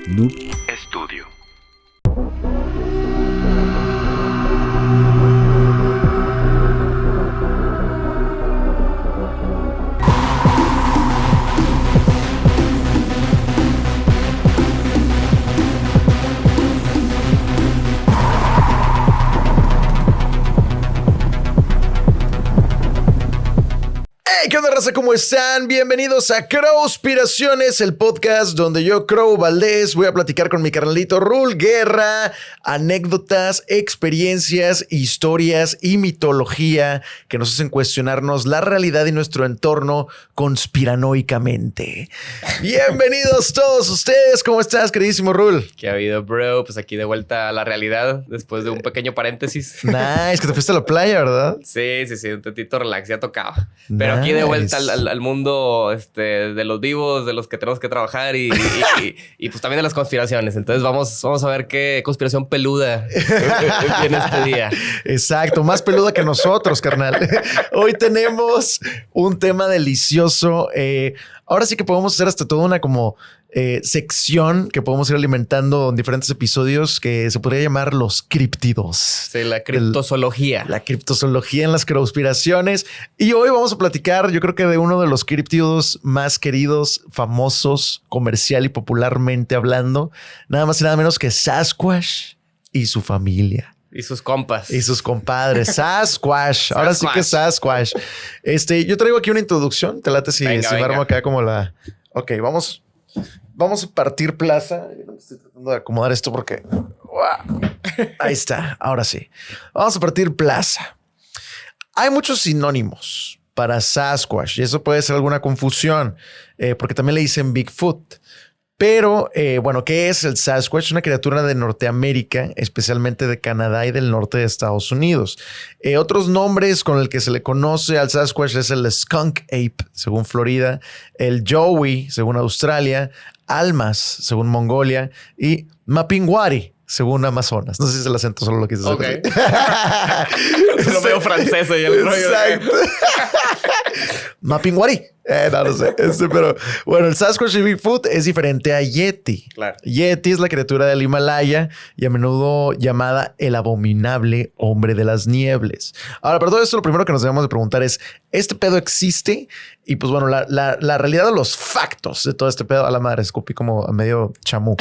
Noob Estudio. Hey, ¿qué onda, raza? ¿Cómo están? Bienvenidos a Crowspiraciones, el podcast donde yo, Crow Valdés, voy a platicar con mi carnalito Rul Guerra, anécdotas, experiencias, historias y mitología que nos hacen cuestionarnos la realidad y nuestro entorno conspiranoicamente. Bienvenidos todos ustedes. ¿Cómo estás, queridísimo Rul? ¿Qué ha habido, bro? Pues aquí de vuelta a la realidad después de un pequeño paréntesis. Nice, que te fuiste a la playa, ¿verdad? Sí, un tantito relax, ya tocaba. Pero aquí de vuelta al mundo de los vivos, de los que tenemos que trabajar y pues también de las conspiraciones. Entonces vamos a ver qué conspiración peluda viene este día. Exacto, más peluda que nosotros, carnal. Hoy tenemos un tema delicioso. Ahora sí que podemos hacer hasta toda una sección que podemos ir alimentando en diferentes episodios que se podría llamar los críptidos. Sí, la criptozoología. La criptozoología en las conspiraciones. Y hoy vamos a platicar, yo creo que de uno de los críptidos más queridos, famosos, comercial y popularmente hablando. Nada más y nada menos que Sasquatch y su familia. Y sus compas. Y sus compadres. Sasquatch. Ahora sí que Sasquatch. Yo traigo aquí una introducción. Te late si me armo acá como la... Ok, vamos a partir plaza. Estoy tratando de acomodar esto porque... Ahí está. Ahora sí. Vamos a partir plaza. Hay muchos sinónimos para Sasquatch y eso puede ser alguna confusión porque también le dicen Bigfoot. Pero, bueno, ¿qué es el Sasquatch? Una criatura de Norteamérica, especialmente de Canadá y del norte de Estados Unidos. Otros nombres con el que se le conoce al Sasquatch es el Skunk Ape, según Florida, el Yowie, según Australia, Almas, según Mongolia, y Mapinguari, según Amazonas. No sé si es el acento, solo lo quise decir. Ok. Lo veo francés y el rollo. Exacto. Mapinguari. No sé. Pero bueno, el Sasquatch y Bigfoot es diferente a Yeti. Claro. Yeti es la criatura del Himalaya y a menudo llamada el abominable hombre de las niebles. Ahora, para todo esto, lo primero que nos debemos de preguntar es, ¿este pedo existe? Y pues bueno, la realidad de los factos de todo este pedo, a la madre, escupí como a medio chamú.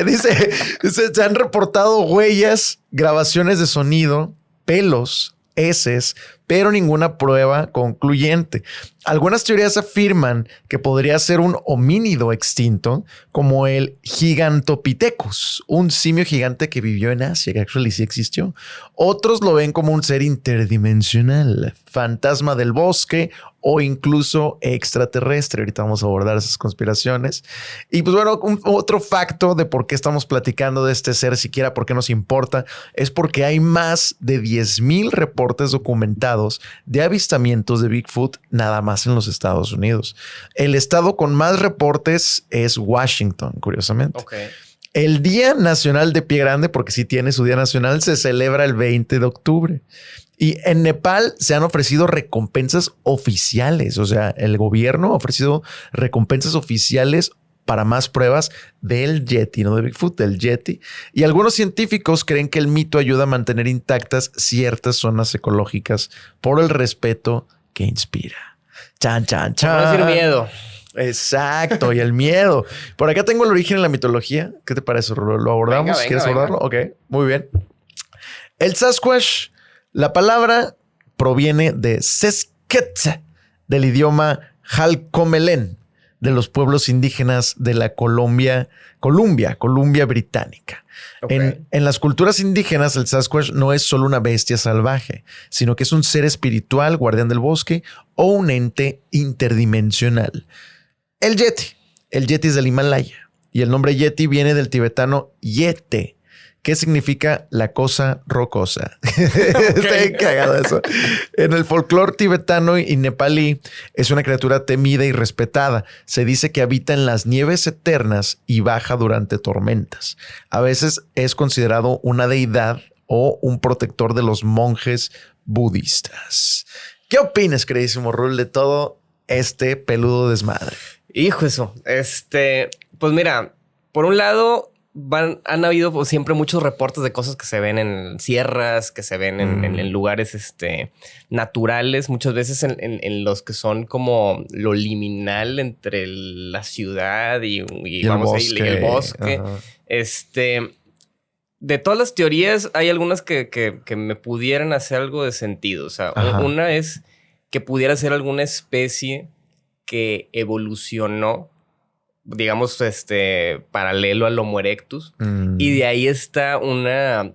Dice, se han reportado huellas, grabaciones de sonido, pelos, heces, pero ninguna prueba concluyente. Algunas teorías afirman que podría ser un homínido extinto como el Gigantopithecus, un simio gigante que vivió en Asia, que actually sí existió. Otros lo ven como un ser interdimensional, fantasma del bosque o incluso extraterrestre. Ahorita vamos a abordar esas conspiraciones. Y pues bueno, otro facto de por qué estamos platicando de este ser, siquiera por qué nos importa, es porque hay más de 10,000 reportes documentados de avistamientos de Bigfoot nada más en los Estados Unidos. El estado con más reportes es Washington, curiosamente. Okay. El Día Nacional de Pie Grande, porque sí tiene su Día Nacional, se celebra el 20 de octubre. Y en Nepal se han ofrecido recompensas oficiales. O sea, el gobierno ha ofrecido recompensas oficiales para más pruebas del Yeti, no de Bigfoot, del Yeti. Y algunos científicos creen que el mito ayuda a mantener intactas ciertas zonas ecológicas por el respeto que inspira. Chan, chan, chan. Por no decir miedo. Exacto, y el miedo. Por acá tengo el origen en la mitología. ¿Qué te parece? ¿Lo abordamos? Venga, ¿Quieres abordarlo? Ok, muy bien. El Sasquatch, la palabra proviene de Sesquetz, del idioma Halcomelén, de los pueblos indígenas de la Columbia Británica. Okay. En las culturas indígenas, el Sasquatch no es solo una bestia salvaje, sino que es un ser espiritual, guardián del bosque o un ente interdimensional. El Yeti es del Himalaya y el nombre Yeti viene del tibetano Yete, que significa la cosa rocosa. Está cagado eso. En el folclore tibetano y nepalí es una criatura temida y respetada. Se dice que habita en las nieves eternas y baja durante tormentas. A veces es considerado una deidad o un protector de los monjes budistas. ¿Qué opinas, queridísimo Rul, de todo este peludo desmadre? Hijo eso. Pues mira, por un lado, han habido pues, siempre muchos reportes de cosas que se ven en sierras, que se ven en lugares naturales, muchas veces en los que son como lo liminal entre la ciudad y vamos ahí, el bosque. De todas las teorías, hay algunas que me pudieran hacer algo de sentido. O sea, una es que pudiera ser alguna especie que evolucionó, digamos, paralelo al Homo erectus. Y de ahí está una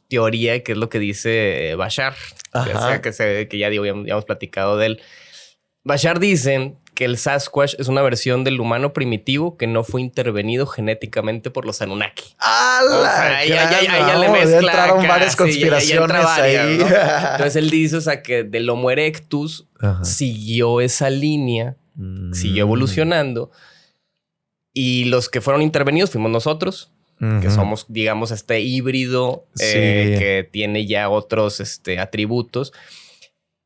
teoría que es lo que dice Bashar. Que ya hemos platicado de él. Bashar dice que el Sasquatch es una versión del humano primitivo que no fue intervenido genéticamente por los Anunnaki. ¡Hala! O sea, ya le mezcla. Ya entraron varias conspiraciones ahí. ¿no? Entonces él dice, o sea, que del Homo erectus siguió esa línea, siguió evolucionando. Y los que fueron intervenidos fuimos nosotros, que somos, digamos, este híbrido que tiene ya otros atributos.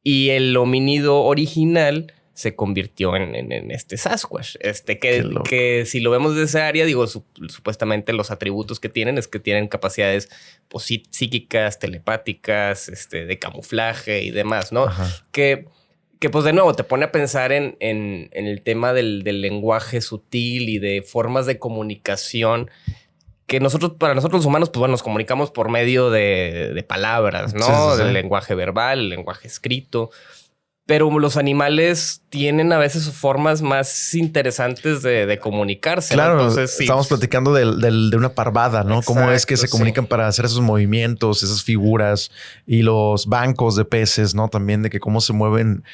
Y el homínido original se convirtió en este Sasquatch. Que si lo vemos de esa área, digo, supuestamente los atributos que tienen es que tienen capacidades psíquicas, telepáticas, de camuflaje y demás, ¿no? Que pues de nuevo te pone a pensar en el tema del lenguaje sutil y de formas de comunicación que para nosotros los humanos, pues bueno, nos comunicamos por medio de palabras, ¿no? Del lenguaje verbal, el lenguaje escrito. Pero los animales tienen a veces formas más interesantes de comunicarse. Claro, ¿no? Entonces, estamos platicando de una parvada, ¿no? Exacto, cómo es que se comunican para hacer esos movimientos, esas figuras y los bancos de peces, ¿no? También de que cómo se mueven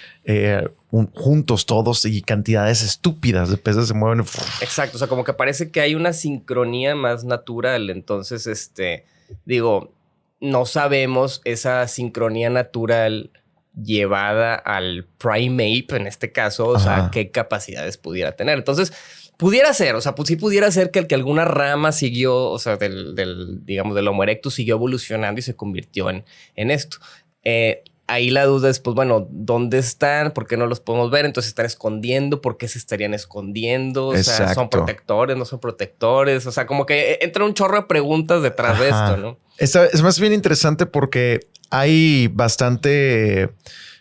juntos todos y cantidades estúpidas de peces se mueven. Exacto, o sea, como que parece que hay una sincronía más natural. Entonces, digo, no sabemos esa sincronía natural llevada al primate, en este caso, o sea, qué capacidades pudiera tener. Entonces, pudiera ser, o sea, pues sí pudiera ser que alguna rama siguió, o sea, digamos, del Homo erectus siguió evolucionando y se convirtió en esto. Ahí la duda es, pues bueno, ¿dónde están? ¿Por qué no los podemos ver? Entonces están escondiendo. ¿Por qué se estarían escondiendo? O sea, ¿son protectores? ¿No son protectores? O sea, como que entra un chorro de preguntas detrás de esto, ¿no? Es más bien interesante porque hay bastante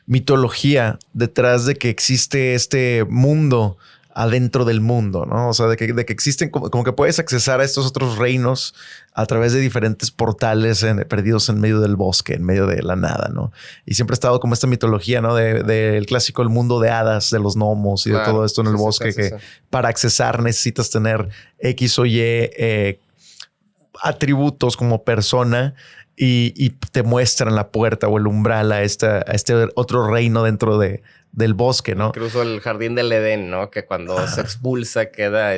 mitología detrás de que existe este mundo adentro del mundo, ¿no? O sea, de que existen como que puedes accesar a estos otros reinos a través de diferentes portales perdidos en medio del bosque, en medio de la nada, ¿no? Y siempre ha estado como esta mitología, ¿no? Del clásico el mundo de hadas, de los gnomos y de todo esto en el bosque, que para accesar necesitas tener X o Y atributos como persona y te muestran la puerta o el umbral a este otro reino dentro del bosque, ¿no? Incluso el jardín del Edén, ¿no? Que cuando se expulsa queda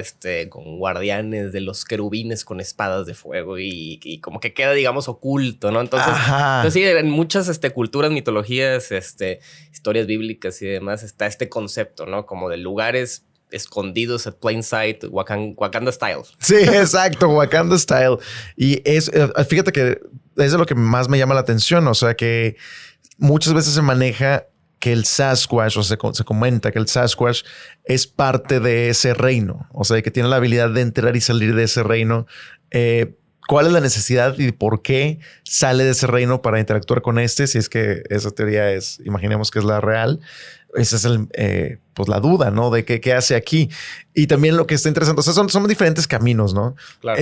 con guardianes de los querubines con espadas de fuego y como que queda, digamos, oculto, ¿no? Entonces sí, en muchas culturas, mitologías, historias bíblicas y demás está este concepto, ¿no? Como de lugares escondidos at plain sight, Wakanda style. Sí, exacto, Wakanda style. Y fíjate que es de lo que más me llama la atención, o sea que muchas veces se maneja que el Sasquatch, o se comenta que el Sasquatch es parte de ese reino, o sea, que tiene la habilidad de entrar y salir de ese reino. ¿Cuál es la necesidad y por qué sale de ese reino para interactuar con si es que esa teoría imaginemos que es la real? Esa es pues la duda, ¿no? De qué hace aquí. Y también lo que está interesante, o sea, son diferentes caminos, ¿no? Claro.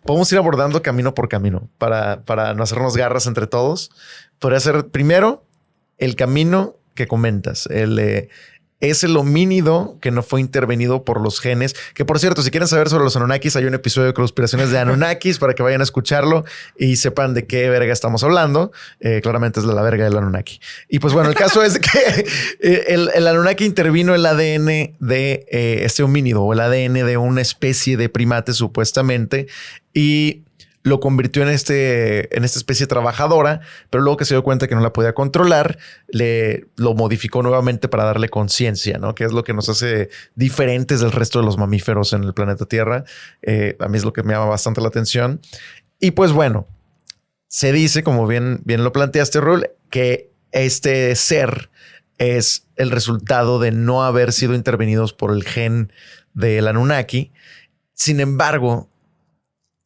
Podemos ir abordando camino por camino para no hacernos garras entre todos. Podría ser primero el camino que comentas, es el homínido que no fue intervenido por los genes. Que por cierto, si quieren saber sobre los Anunnakis, hay un episodio de conspiraciones de Anunnakis para que vayan a escucharlo y sepan de qué verga estamos hablando. Claramente es de la verga del Anunnaki. Y pues bueno, el caso es que el Anunnaki intervino el ADN de este homínido o el ADN de una especie de primate supuestamente y lo convirtió en esta especie trabajadora, pero luego que se dio cuenta que no la podía controlar, lo modificó nuevamente para darle conciencia, ¿no? Que es lo que nos hace diferentes del resto de los mamíferos en el planeta Tierra. A mí es lo que me llama bastante la atención. Y pues bueno, se dice, como bien lo planteaste, Rul, que este ser es el resultado de no haber sido intervenidos por el gen del Anunnaki. Sin embargo,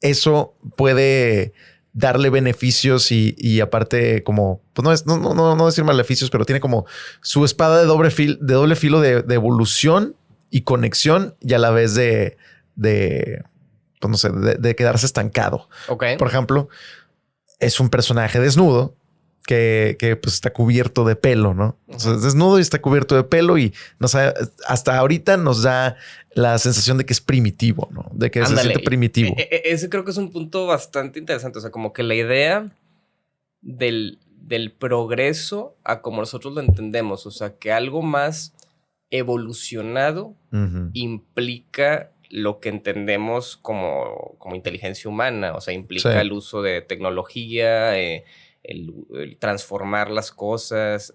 eso puede darle beneficios y aparte como, pues no decir maleficios, pero tiene como su espada de doble filo de evolución y conexión y a la vez pues no sé, de quedarse estancado. Ok. Por ejemplo, es un personaje desnudo que pues está cubierto de pelo, ¿no? O sea, es desnudo y está cubierto de pelo y hasta ahorita nos da la sensación de que es primitivo, ¿no? De que se siente primitivo. Ese creo que es un punto bastante interesante. O sea, como que la idea del progreso a como nosotros lo entendemos. O sea, que algo más evolucionado implica lo que entendemos como inteligencia humana. O sea, implica el uso de tecnología, el transformar las cosas.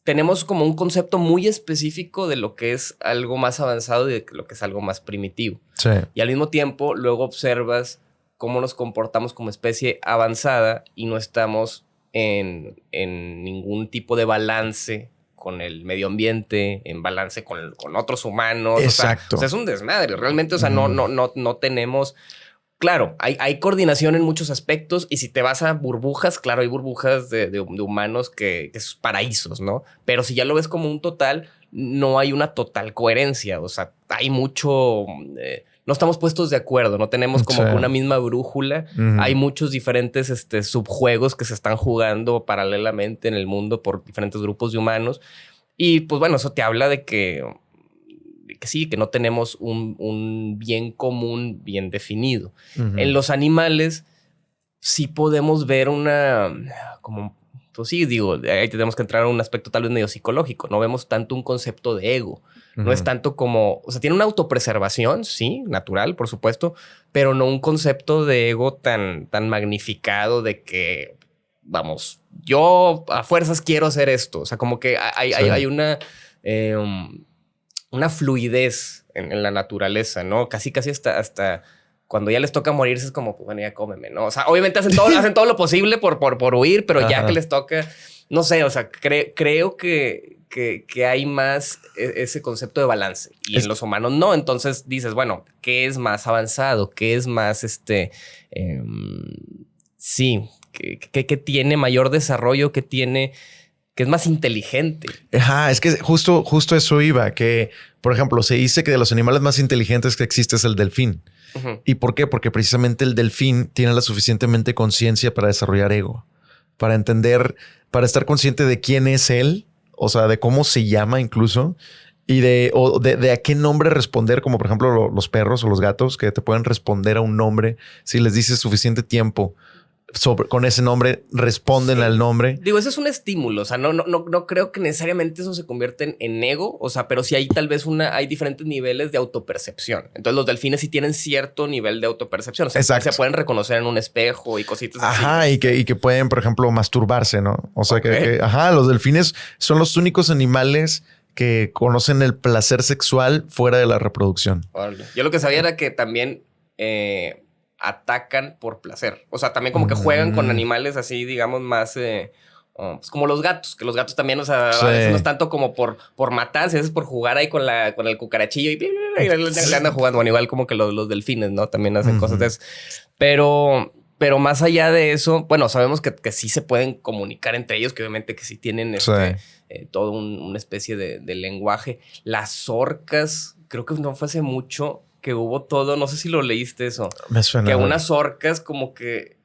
Tenemos como un concepto muy específico de lo que es algo más avanzado y de lo que es algo más primitivo. Sí. Y al mismo tiempo, luego observas cómo nos comportamos como especie avanzada y no estamos en ningún tipo de balance con el medio ambiente, en balance con otros humanos. Exacto. O sea, es un desmadre. Realmente, o sea, no tenemos... Claro, hay coordinación en muchos aspectos y si te vas a burbujas, claro, hay burbujas de humanos que es paraísos, ¿no? Pero si ya lo ves como un total, no hay una total coherencia. O sea, hay mucho... no estamos puestos de acuerdo, no tenemos como que una misma brújula. Hay muchos diferentes subjuegos que se están jugando paralelamente en el mundo por diferentes grupos de humanos. Y pues bueno, eso te habla de que sí, que no tenemos un bien común bien definido. En los animales sí podemos ver pues sí, digo, ahí tenemos que entrar a un aspecto tal vez medio psicológico. No vemos tanto un concepto de ego. No es tanto como... O sea, tiene una autopreservación, sí, natural, por supuesto, pero no un concepto de ego tan Sí. magnificado de que, vamos, yo a fuerzas quiero hacer esto. O sea, como que hay una fluidez en la naturaleza, ¿no? Casi hasta cuando ya les toca morirse es como, pues bueno, ya cómeme, ¿no? O sea, obviamente hacen todo lo posible por huir, pero ya que les toca, no sé, o sea, creo que hay más ese concepto de balance y en los humanos no. Entonces dices, bueno, ¿qué es más avanzado? ¿Qué es más sí, que tiene mayor desarrollo, que es más inteligente? Ajá, es que justo eso iba, que, por ejemplo, se dice que de los animales más inteligentes que existe es el delfín. ¿Y por qué? Porque precisamente el delfín tiene la suficientemente conciencia para desarrollar ego, para entender, para estar consciente de quién es él, o sea, de cómo se llama incluso, y de a qué nombre responder, como por ejemplo los perros o los gatos que te pueden responder a un nombre si les dices suficiente tiempo. Con ese nombre responden al nombre. Digo, eso es un estímulo. O sea, no creo que necesariamente eso se convierta en ego. O sea, pero sí hay tal vez hay diferentes niveles de autopercepción. Entonces los delfines sí tienen cierto nivel de autopercepción. O sea, se pueden reconocer en un espejo y cositas así. Ajá, y que pueden, por ejemplo, masturbarse, ¿no? O sea, los delfines son los únicos animales que conocen el placer sexual fuera de la reproducción. Yo lo que sabía era que también atacan por placer. O sea, también como que juegan con animales así, digamos, más pues como los gatos, que los gatos también, o sea, a veces no es tanto como por matarse, es por jugar ahí con el cucarachillo y le andan jugando. Bueno, igual como que los delfines, ¿no? También hacen cosas de eso. Pero más allá de eso, bueno, sabemos que sí se pueden comunicar entre ellos, que obviamente que sí tienen todo una especie de lenguaje. Las orcas, creo que no fue hace mucho que hubo todo, no sé si lo leíste eso. Me suena. Que unas orcas como que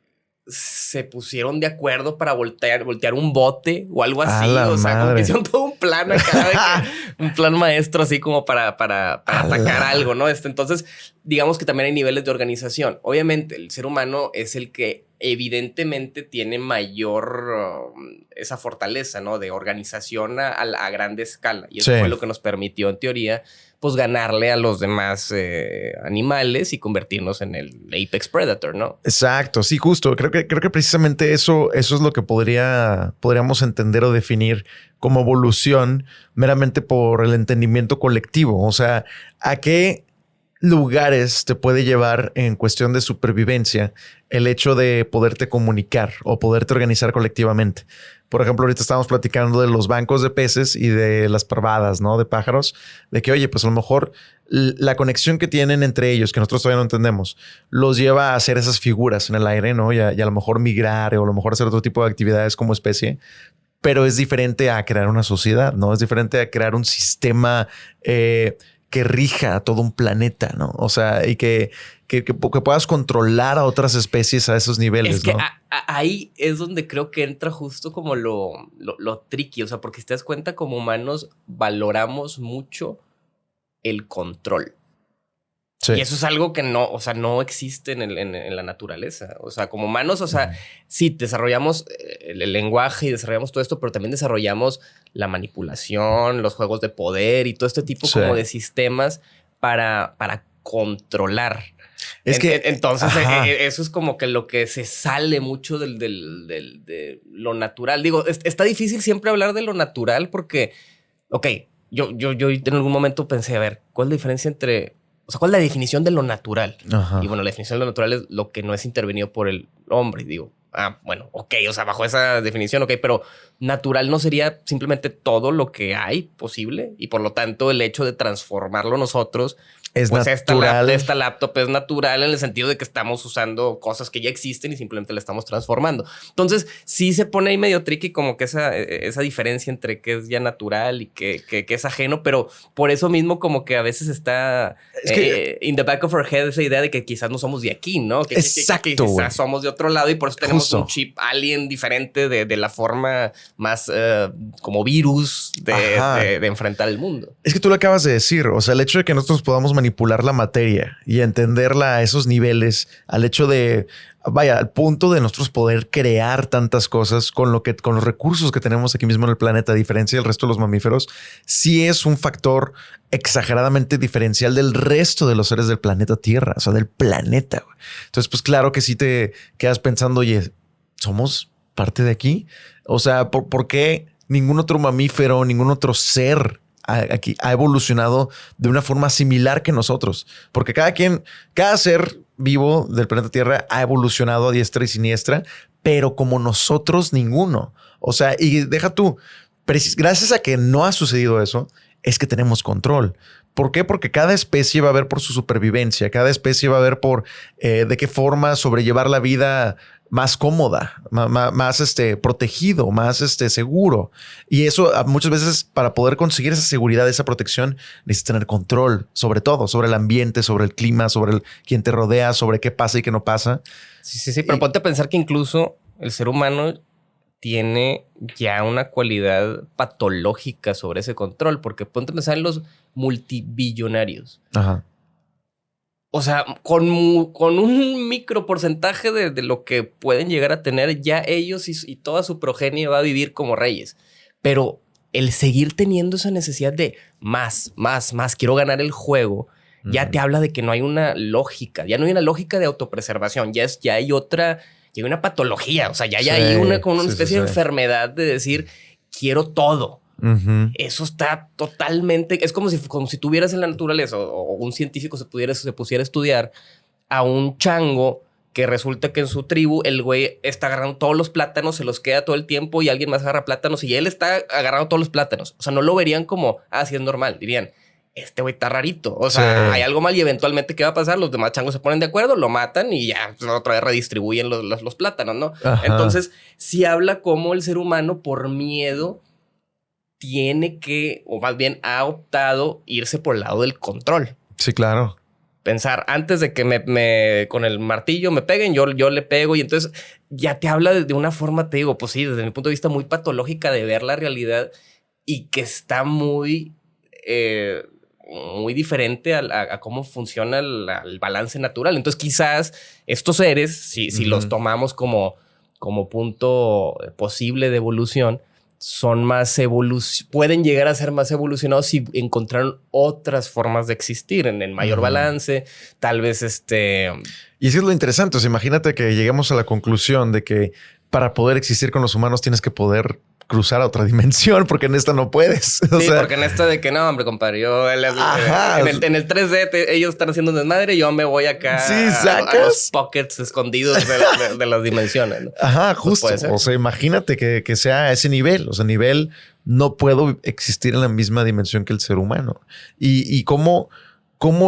se pusieron de acuerdo para voltear un bote o algo así. O sea, como que hicieron todo un plan acá, un plan maestro así como para atacar algo, ¿no? Entonces, digamos que también hay niveles de organización. Obviamente, el ser humano es el que evidentemente tiene mayor esa fortaleza, ¿no? De organización a grande escala. Y eso fue lo que nos permitió, en teoría, pues ganarle a los demás animales y convertirnos en el apex predator, ¿no? Exacto, sí, justo. Creo que precisamente eso es lo que podríamos entender o definir como evolución meramente por el entendimiento colectivo. O sea, ¿a qué lugares te puede llevar en cuestión de supervivencia el hecho de poderte comunicar o poderte organizar colectivamente? Por ejemplo, ahorita estábamos platicando de los bancos de peces y de las parvadas, ¿no? De pájaros, de que, oye, pues a lo mejor la conexión que tienen entre ellos, que nosotros todavía no entendemos, los lleva a hacer esas figuras en el aire, ¿no? Y a lo mejor migrar o a lo mejor hacer otro tipo de actividades como especie. Pero es diferente a crear una sociedad, ¿no? Es diferente a crear un sistema que rija a todo un planeta, ¿no? O sea, y que puedas controlar a otras especies a esos niveles, es que ¿no? Ahí es donde creo que entra justo como lo tricky. O sea, porque si te das cuenta, como humanos valoramos mucho el control. Sí. Y eso es algo que no, o sea, no existe en la naturaleza. O sea, como humanos, o sea, sí, desarrollamos el lenguaje y desarrollamos todo esto, pero también desarrollamos la manipulación, los juegos de poder y todo este tipo como de sistemas para controlar. Entonces, eso es como que lo que se sale mucho de lo natural. Digo, está difícil siempre hablar de lo natural porque, ok, yo en algún momento pensé, a ver, ¿cuál es la diferencia entre... O sea, ¿cuál es la definición de lo natural? Ajá. Y bueno, la definición de lo natural es lo que no es intervenido por el hombre. Y digo, bueno, ok, o sea, bajo esa definición, ok, pero natural no sería simplemente todo lo que hay posible y por lo tanto el hecho de transformarlo nosotros es pues natural. Esta laptop es natural en el sentido de que estamos usando cosas que ya existen y simplemente la estamos transformando. Entonces, sí se pone ahí medio tricky como que esa diferencia entre qué es ya natural y qué es ajeno, pero por eso mismo como que a veces está in the back of our head esa idea de que quizás no somos de aquí, ¿no? Exacto. Que quizás somos de otro lado y por eso tenemos un chip alien diferente de la forma más como virus de enfrentar el mundo. Es que tú lo acabas de decir, o sea, el hecho de que nosotros podamos manipular la materia y entenderla a esos niveles, al hecho de, vaya, al punto de nosotros poder crear tantas cosas con los recursos que tenemos aquí mismo en el planeta, a diferencia del resto de los mamíferos, sí es un factor exageradamente diferencial del resto de los seres del planeta Tierra, o sea, del planeta. Entonces, pues claro que sí te quedas pensando, oye, ¿somos parte de aquí? O sea, ¿por qué ningún otro mamífero, ningún otro ser aquí ha evolucionado de una forma similar que nosotros? Porque cada ser vivo del planeta Tierra ha evolucionado a diestra y siniestra, pero como nosotros ninguno. O sea, y deja tú, gracias a que no ha sucedido eso, es que tenemos control. ¿Por qué? Porque cada especie va a ver por su supervivencia, cada especie va a ver por de qué forma sobrellevar la vida más cómoda, más protegido, más seguro. Y eso muchas veces, para poder conseguir esa seguridad, esa protección, necesitas tener control sobre todo, sobre el ambiente, sobre el clima, sobre quien te rodea, sobre qué pasa y qué no pasa. Sí, pero ponte a pensar que incluso el ser humano tiene ya una cualidad patológica sobre ese control, porque ponte a pensar en los multibillonarios. Ajá. O sea, con un micro porcentaje de lo que pueden llegar a tener, ya ellos y toda su progenie va a vivir como reyes. Pero el seguir teniendo esa necesidad de más, quiero ganar el juego, ya te habla de que no hay una lógica. Ya no hay una lógica de autopreservación. Ya hay una patología. O sea, ya hay una especie de enfermedad de decir, quiero todo. Eso está totalmente... Es como si tuvieras en la naturaleza o un científico se pusiera a estudiar a un chango que resulta que en su tribu el güey está agarrando todos los plátanos, se los queda todo el tiempo y alguien más agarra plátanos y él está agarrando todos los plátanos. O sea, no lo verían como, sí es normal. Dirían, este güey está rarito. O sea, hay algo mal y eventualmente ¿qué va a pasar? Los demás changos se ponen de acuerdo, lo matan y ya otra vez redistribuyen los plátanos, ¿no? Ajá. Entonces, sí habla como el ser humano por miedo tiene que, o más bien ha optado irse por el lado del control. Sí, claro. Pensar, antes de que con el martillo me peguen, yo le pego y entonces ya te habla de una forma, te digo, pues sí, desde mi punto de vista muy patológica de ver la realidad y que está muy diferente a cómo funciona el balance natural. Entonces quizás estos seres, si los tomamos como punto posible de evolución, pueden llegar a ser más evolucionados si encontraron otras formas de existir en mayor balance, tal vez Y eso es lo interesante. O sea, imagínate que lleguemos a la conclusión de que para poder existir con los humanos tienes que poder cruzar a otra dimensión, porque en esta no puedes. O sea, porque en esta de que no, hombre, compadre, yo en el 3D ellos están haciendo un desmadre, yo me voy acá a los pockets escondidos de las dimensiones, ¿no? Ajá, justo. Pues o sea, imagínate que sea a ese nivel. O sea, nivel no puedo existir en la misma dimensión que el ser humano. Y cómo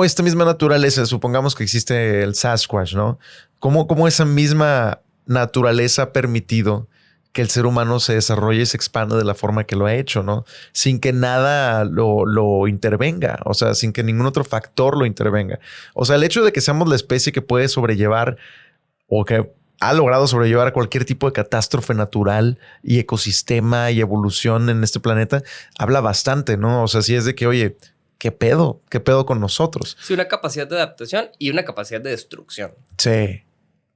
esta misma naturaleza, supongamos que existe el Sasquatch, ¿no? Cómo esa misma naturaleza ha permitido que el ser humano se desarrolle y se expanda de la forma que lo ha hecho, ¿no? Sin que nada lo intervenga, o sea, sin que ningún otro factor lo intervenga. O sea, el hecho de que seamos la especie que puede sobrellevar o que ha logrado sobrellevar cualquier tipo de catástrofe natural y ecosistema y evolución en este planeta, habla bastante, ¿no? O sea, si es de que, oye, ¿qué pedo? ¿Qué pedo con nosotros? Sí, una capacidad de adaptación y una capacidad de destrucción. Sí.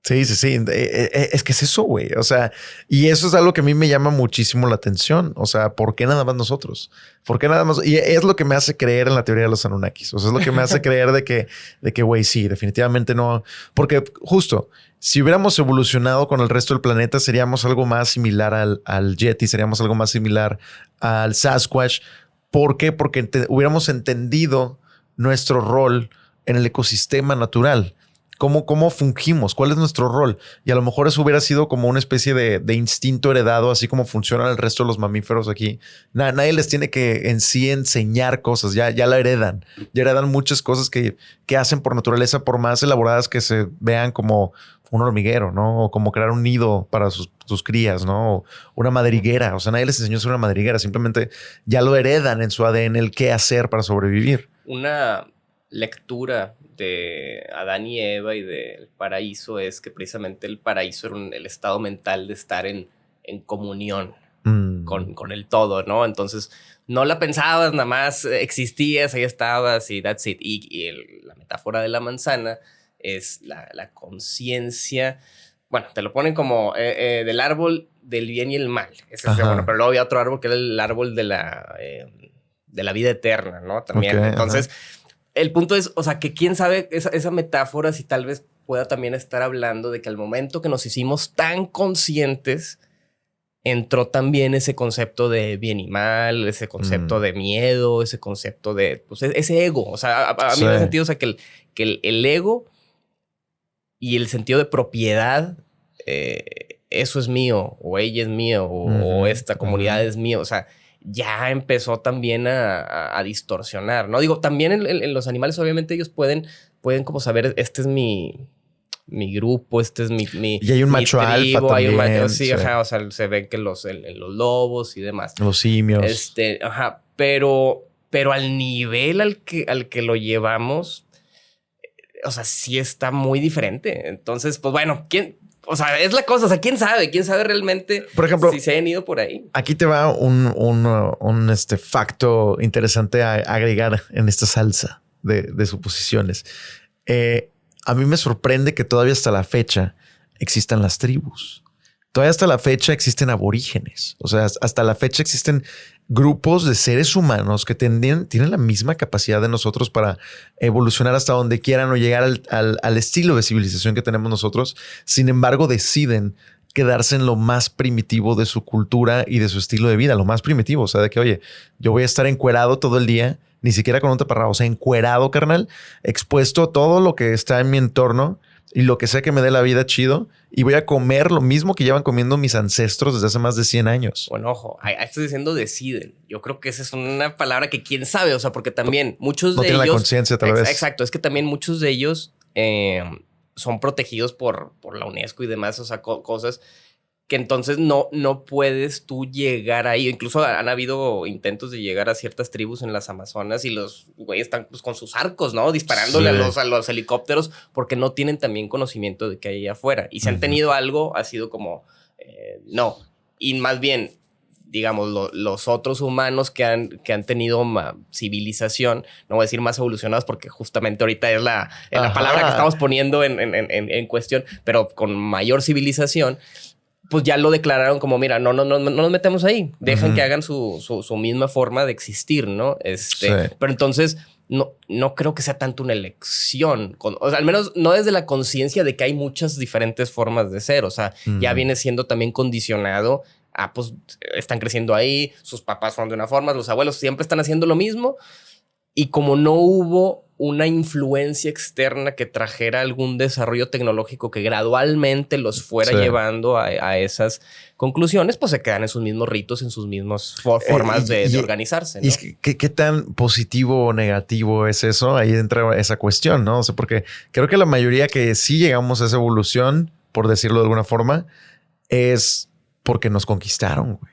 Sí. Es que es eso, güey. O sea, y eso es algo que a mí me llama muchísimo la atención. O sea, ¿por qué nada más nosotros? ¿Por qué nada más? Y es lo que me hace creer en la teoría de los Anunnakis. O sea, es lo que me hace creer de que, güey, sí, definitivamente no. Porque justo, si hubiéramos evolucionado con el resto del planeta, seríamos algo más similar al Yeti, seríamos algo más similar al Sasquatch. ¿Por qué? Porque hubiéramos entendido nuestro rol en el ecosistema natural. ¿Cómo fungimos? ¿Cuál es nuestro rol? Y a lo mejor eso hubiera sido como una especie de instinto heredado, así como funcionan el resto de los mamíferos aquí. Nadie les tiene que en sí enseñar cosas, ya la heredan. Ya heredan muchas cosas que hacen por naturaleza, por más elaboradas que se vean como un hormiguero, ¿no? O como crear un nido para sus crías, ¿no? O una madriguera. O sea, nadie les enseñó a ser una madriguera. Simplemente ya lo heredan en su ADN el qué hacer para sobrevivir. Una lectura de Adán y Eva y del paraíso es que precisamente el paraíso era el estado mental de estar en comunión con el todo, ¿no? Entonces no la pensabas, nada más existías, ahí estabas y that's it. Y la metáfora de la manzana es la conciencia. Bueno, te lo ponen como del árbol del bien y el mal. Ese es bueno, pero luego había otro árbol que era el árbol de la vida eterna, ¿no? También. Okay, entonces, el punto es, o sea, que quién sabe esa metáfora si tal vez pueda también estar hablando de que al momento que nos hicimos tan conscientes, entró también ese concepto de bien y mal, ese concepto de miedo, ese concepto de, pues, ese ego. O sea, a mí me ha sentido, o sea, que el ego y el sentido de propiedad, eso es mío, o ella es mío, o esta comunidad es mío. O sea, ya empezó también a distorsionar, ¿no? Digo, también en los animales, obviamente, ellos pueden como saber, este es mi grupo, este es mi y hay un macho alfa también. Hay un macho, sí, ajá, o sea, se ven que los lobos y demás. Los simios. Ajá, pero al nivel al que lo llevamos, o sea, sí está muy diferente. Entonces, pues bueno, o sea, es la cosa. O sea, ¿quién sabe? ¿Quién sabe realmente, por ejemplo, si se han ido por ahí? Aquí te va un facto interesante a agregar en esta salsa de suposiciones. A mí me sorprende que todavía hasta la fecha existan las tribus. Todavía hasta la fecha existen aborígenes. O sea, hasta la fecha existen grupos de seres humanos que tienen la misma capacidad de nosotros para evolucionar hasta donde quieran o llegar al estilo de civilización que tenemos nosotros. Sin embargo, deciden quedarse en lo más primitivo de su cultura y de su estilo de vida, lo más primitivo. O sea, de que, oye, yo voy a estar encuerado todo el día, ni siquiera con un taparrabo, o sea, encuerado, carnal, expuesto a todo lo que está en mi entorno y lo que sea que me dé la vida chido, y voy a comer lo mismo que llevan comiendo mis ancestros desde hace más de 100 años. Bueno, ojo, ahí estás diciendo deciden. Yo creo que esa es una palabra que quién sabe, o sea, porque también muchos de ellos... No tienen la conciencia tal vez. Exacto, es que también muchos de ellos son protegidos por la UNESCO y demás, o sea, cosas que entonces no puedes tú llegar ahí. Incluso han habido intentos de llegar a ciertas tribus en las Amazonas y los güeyes están pues, con sus arcos, ¿no? Disparándole a los helicópteros porque no tienen también conocimiento de que hay allá afuera. Y si han tenido algo, ha sido como, no. Y más bien, digamos, los otros humanos que han tenido civilización, no voy a decir más evolucionados porque justamente ahorita es la palabra que estamos poniendo en cuestión, pero con mayor civilización, pues ya lo declararon como, mira, no nos metemos ahí. Dejan que hagan su misma forma de existir, ¿no? Pero entonces no creo que sea tanto una elección. O sea, al menos no desde la conciencia de que hay muchas diferentes formas de ser. O sea, ya viene siendo también condicionado pues están creciendo ahí, sus papás son de una forma, los abuelos siempre están haciendo lo mismo. Y como no hubo una influencia externa que trajera algún desarrollo tecnológico que gradualmente los fuera llevando a esas conclusiones, pues se quedan en sus mismos ritos, en sus mismas formas de organizarse, ¿no? Y ¿qué tan positivo o negativo es eso? Ahí entra esa cuestión, ¿no? O sea, porque creo que la mayoría que sí llegamos a esa evolución, por decirlo de alguna forma, es porque nos conquistaron, güey.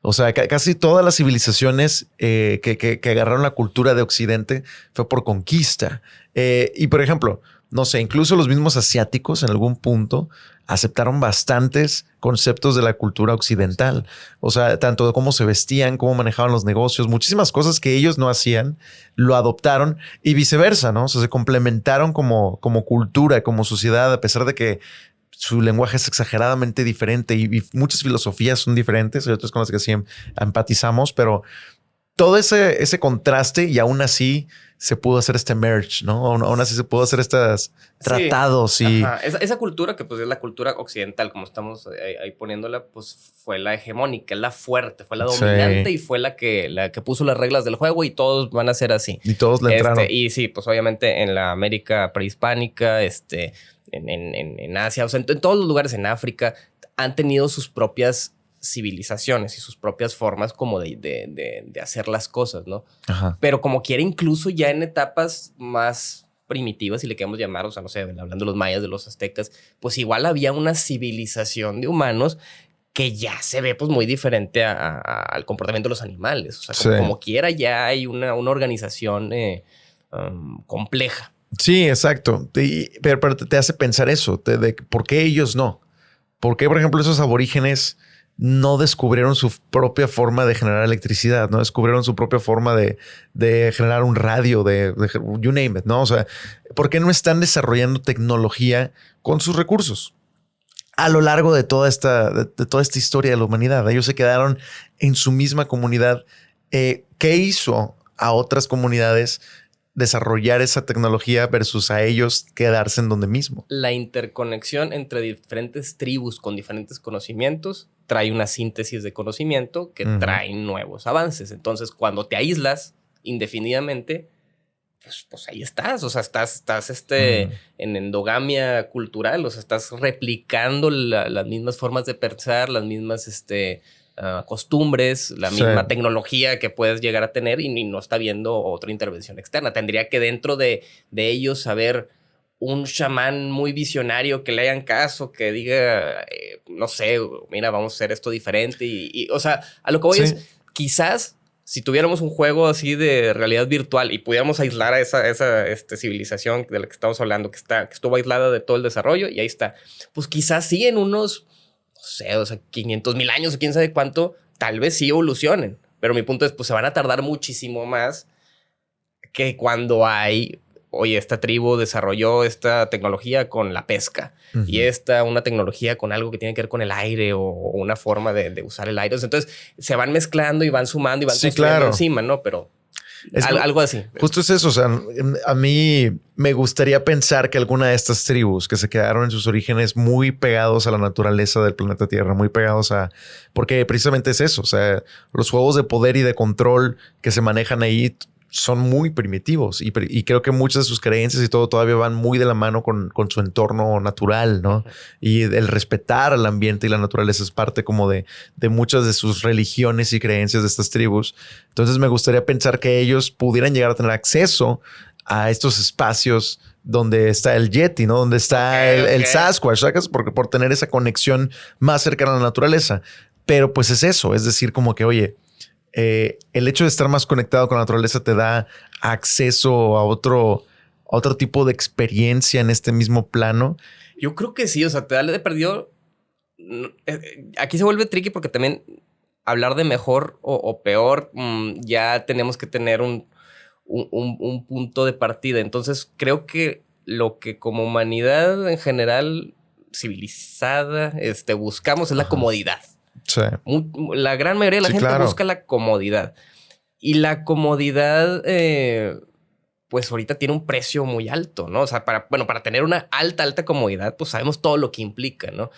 O sea, casi todas las civilizaciones que agarraron la cultura de Occidente fue por conquista. Y por ejemplo, no sé, incluso los mismos asiáticos en algún punto aceptaron bastantes conceptos de la cultura occidental. O sea, tanto de cómo se vestían, cómo manejaban los negocios, muchísimas cosas que ellos no hacían, lo adoptaron y viceversa, ¿no? O sea, se complementaron como cultura, como sociedad, a pesar de que su lenguaje es exageradamente diferente y muchas filosofías son diferentes. Hay otras con las que sí empatizamos, pero todo ese contraste y aún así se pudo hacer este merge, ¿no? Aún así se pudo hacer estos tratados y... Esa cultura que pues es la cultura occidental, como estamos ahí poniéndola, pues fue la hegemónica, la fuerte, fue la dominante y fue la que puso las reglas del juego y todos van a ser así. Y todos le entraron. Y sí, pues obviamente en la América prehispánica, en Asia, o sea, en todos los lugares, en África, han tenido sus propias civilizaciones y sus propias formas como de hacer las cosas, ¿no? Ajá. Pero como quiera, incluso ya en etapas más primitivas, si le queremos llamar, o sea, no sé, hablando de los mayas, de los aztecas, pues igual había una civilización de humanos que ya se ve pues muy diferente al comportamiento de los animales. O sea, como quiera ya hay una organización compleja. Sí, exacto. Pero te hace pensar eso, de por qué ellos no. ¿Por qué, por ejemplo, esos aborígenes no descubrieron su propia forma de generar electricidad? No descubrieron su propia forma de generar un radio, de you name it, ¿no? O sea, ¿por qué no están desarrollando tecnología con sus recursos? A lo largo de toda esta historia de la humanidad, ellos se quedaron en su misma comunidad. ¿Qué hizo a otras comunidades desarrollar esa tecnología versus a ellos quedarse en donde mismo? La interconexión entre diferentes tribus con diferentes conocimientos trae una síntesis de conocimiento que trae nuevos avances. Entonces, cuando te aíslas indefinidamente, pues ahí estás. O sea, estás en endogamia cultural. O sea, estás replicando las mismas formas de pensar, las mismas costumbres, la misma tecnología que puedes llegar a tener y no está viendo otra intervención externa. Tendría que dentro de ellos haber un chamán muy visionario que le hagan caso, que diga, no sé, mira, vamos a hacer esto diferente. Y o sea, a lo que voy es, quizás si tuviéramos un juego así de realidad virtual y pudiéramos aislar a esa civilización de la que estamos hablando, que estuvo aislada de todo el desarrollo y ahí está, pues quizás sí en unos, no sé, o sea, 500,000 años o quién sabe cuánto, tal vez sí evolucionen. Pero mi punto es, pues se van a tardar muchísimo más que cuando oye, esta tribu desarrolló esta tecnología con la pesca y una tecnología con algo que tiene que ver con el aire o una forma de usar el aire. Entonces se van mezclando y van sumando y van construyendo encima, ¿no? Pero algo así. Justo es eso. O sea, a mí me gustaría pensar que alguna de estas tribus que se quedaron en sus orígenes muy pegados a la naturaleza del planeta Tierra, muy pegados porque precisamente es eso. O sea, los juegos de poder y de control que se manejan ahí son muy primitivos y creo que muchas de sus creencias y todo todavía van muy de la mano con su entorno natural, ¿no? Y el respetar al ambiente y la naturaleza es parte como de muchas de sus religiones y creencias de estas tribus. Entonces me gustaría pensar que ellos pudieran llegar a tener acceso a estos espacios donde está el Yeti, ¿no? Donde está el Sasquatch, ¿sabes? Por tener esa conexión más cercana a la naturaleza. Pero pues es eso, es decir, como que, oye, el hecho de estar más conectado con la naturaleza te da acceso a otro tipo de experiencia en este mismo plano. Yo creo que sí, o sea, te da de perdido. Aquí se vuelve tricky porque también hablar de mejor o peor, ya tenemos que tener un punto de partida. Entonces creo que lo que como humanidad en general civilizada buscamos es la comodidad. Sí. La gran mayoría de la gente busca la comodidad. Y la comodidad, pues ahorita tiene un precio muy alto, ¿no? O sea, para tener una alta comodidad, pues sabemos todo lo que implica, ¿no?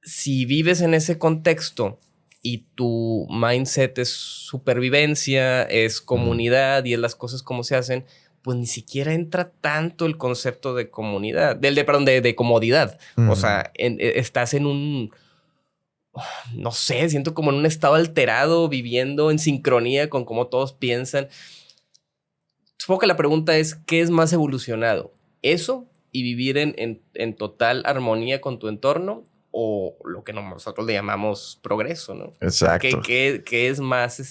si vives en ese contexto y tu mindset es supervivencia, es comunidad y es las cosas como se hacen, pues ni siquiera entra tanto el concepto de comunidad, de comodidad. O sea, estás en un, no sé, siento como en un estado alterado, viviendo en sincronía con cómo todos piensan. Supongo que la pregunta es, ¿qué es más evolucionado? ¿Eso y vivir en total armonía con tu entorno? O lo que nosotros le llamamos progreso, ¿no? Exacto. Que es más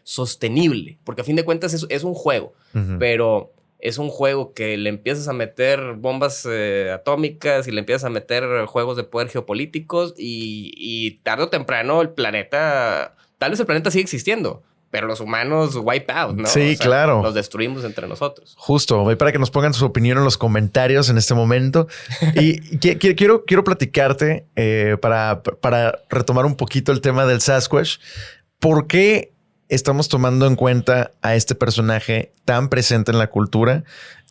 sostenible. Porque a fin de cuentas es un juego. Pero es un juego que le empiezas a meter bombas atómicas y le empiezas a meter juegos de poder geopolíticos y tarde o temprano el planeta... Tal vez el planeta sigue existiendo, pero los humanos wipe out, ¿no? Sí, claro. Los destruimos entre nosotros. Justo, para que nos pongan su opinión en los comentarios en este momento. Y quiero platicarte para retomar un poquito el tema del Sasquatch. ¿Por qué estamos tomando en cuenta a este personaje tan presente en la cultura?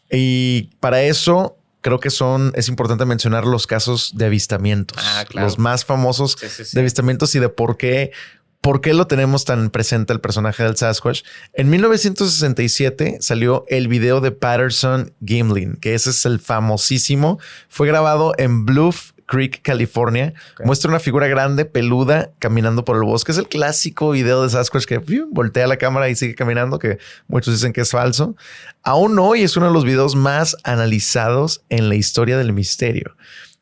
Y para eso creo que es importante mencionar los casos de avistamientos. Claro. Los más famosos de avistamientos y de por qué lo tenemos tan presente el personaje del Sasquatch. En 1967 salió el video de Patterson-Gimlin, que ese es el famosísimo. Fue grabado en Bluff Creek, California. Okay. Muestra una figura grande, peluda, caminando por el bosque. Es el clásico video de Sasquatch que voltea la cámara y sigue caminando, que muchos dicen que es falso. Aún hoy es uno de los videos más analizados en la historia del misterio.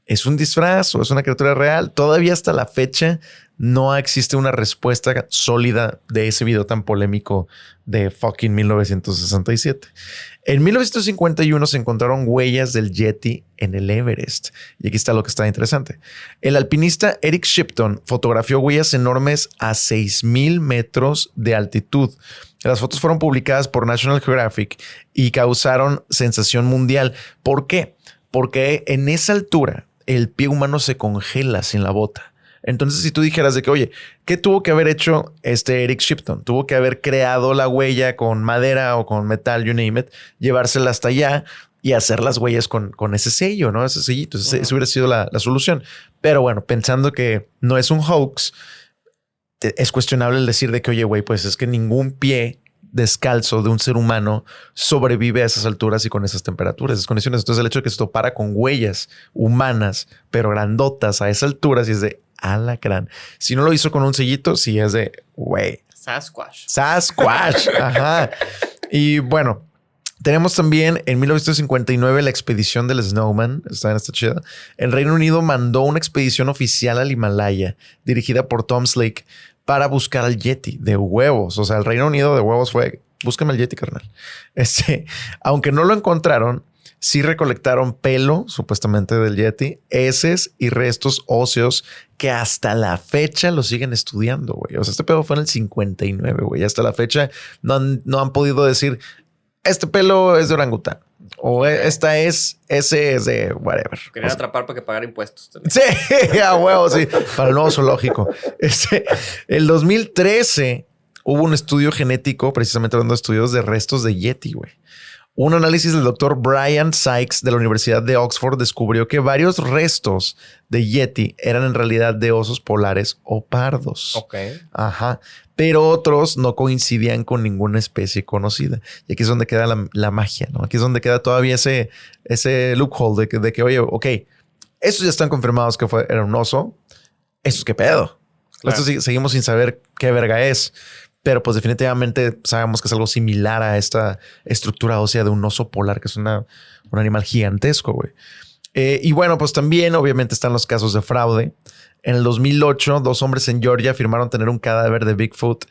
¿Es un disfraz o es una criatura real? Todavía hasta la fecha no existe una respuesta sólida de ese video tan polémico de fucking 1967. En 1951 se encontraron huellas del Yeti en el Everest. Y aquí está lo que está interesante. El alpinista Eric Shipton fotografió huellas enormes a 6,000 metros de altitud. Las fotos fueron publicadas por National Geographic y causaron sensación mundial. ¿Por qué? Porque en esa altura el pie humano se congela sin la bota. Entonces, si tú dijeras de que, oye, ¿qué tuvo que haber hecho Eric Shipton? Tuvo que haber creado la huella con madera o con metal, you name it, llevársela hasta allá y hacer las huellas con ese sello, ¿no? Ese sellito. Eso hubiera sido la solución. Pero bueno, pensando que no es un hoax, es cuestionable el decir de que, oye, güey, pues es que ningún pie descalzo de un ser humano sobrevive a esas alturas y con esas temperaturas, esas condiciones. Entonces, el hecho de que se topara con huellas humanas, pero grandotas a esa altura, si es de alacrán. Si no lo hizo con un sellito, sí es de güey. Sasquatch. Ajá. Y bueno, tenemos también en 1959 la expedición del Snowman. Está chida. El Reino Unido mandó una expedición oficial al Himalaya dirigida por Tom Slick para buscar al Yeti de huevos. O sea, el Reino Unido de huevos fue búscame al Yeti, carnal. Aunque no lo encontraron, sí recolectaron pelo, supuestamente del Yeti, heces y restos óseos que hasta la fecha lo siguen estudiando, güey. O sea, este pedo fue en el 59, güey. Hasta la fecha no han podido decir, este pelo es de orangután. O ese es de whatever. Querían atrapar para que pagara impuestos también. Sí, a huevo, sí. Para el nuevo zoológico. El 2013 hubo un estudio genético, precisamente hablando de estudios de restos de Yeti, güey. Un análisis del doctor Brian Sykes de la Universidad de Oxford descubrió que varios restos de Yeti eran en realidad de osos polares o pardos. Ok. Ajá. Pero otros no coincidían con ninguna especie conocida. Y aquí es donde queda la magia, ¿no? Aquí es donde queda todavía ese loophole de que, oye, ok, estos ya están confirmados que era un oso. ¿Estos qué pedo? Claro. Estos seguimos sin saber qué verga es. Pero pues definitivamente sabemos que es algo similar a esta estructura ósea de un oso polar, que es un animal gigantesco, güey. Y bueno, pues también obviamente están los casos de fraude. En el 2008, 2 hombres en Georgia afirmaron tener un cadáver de Bigfoot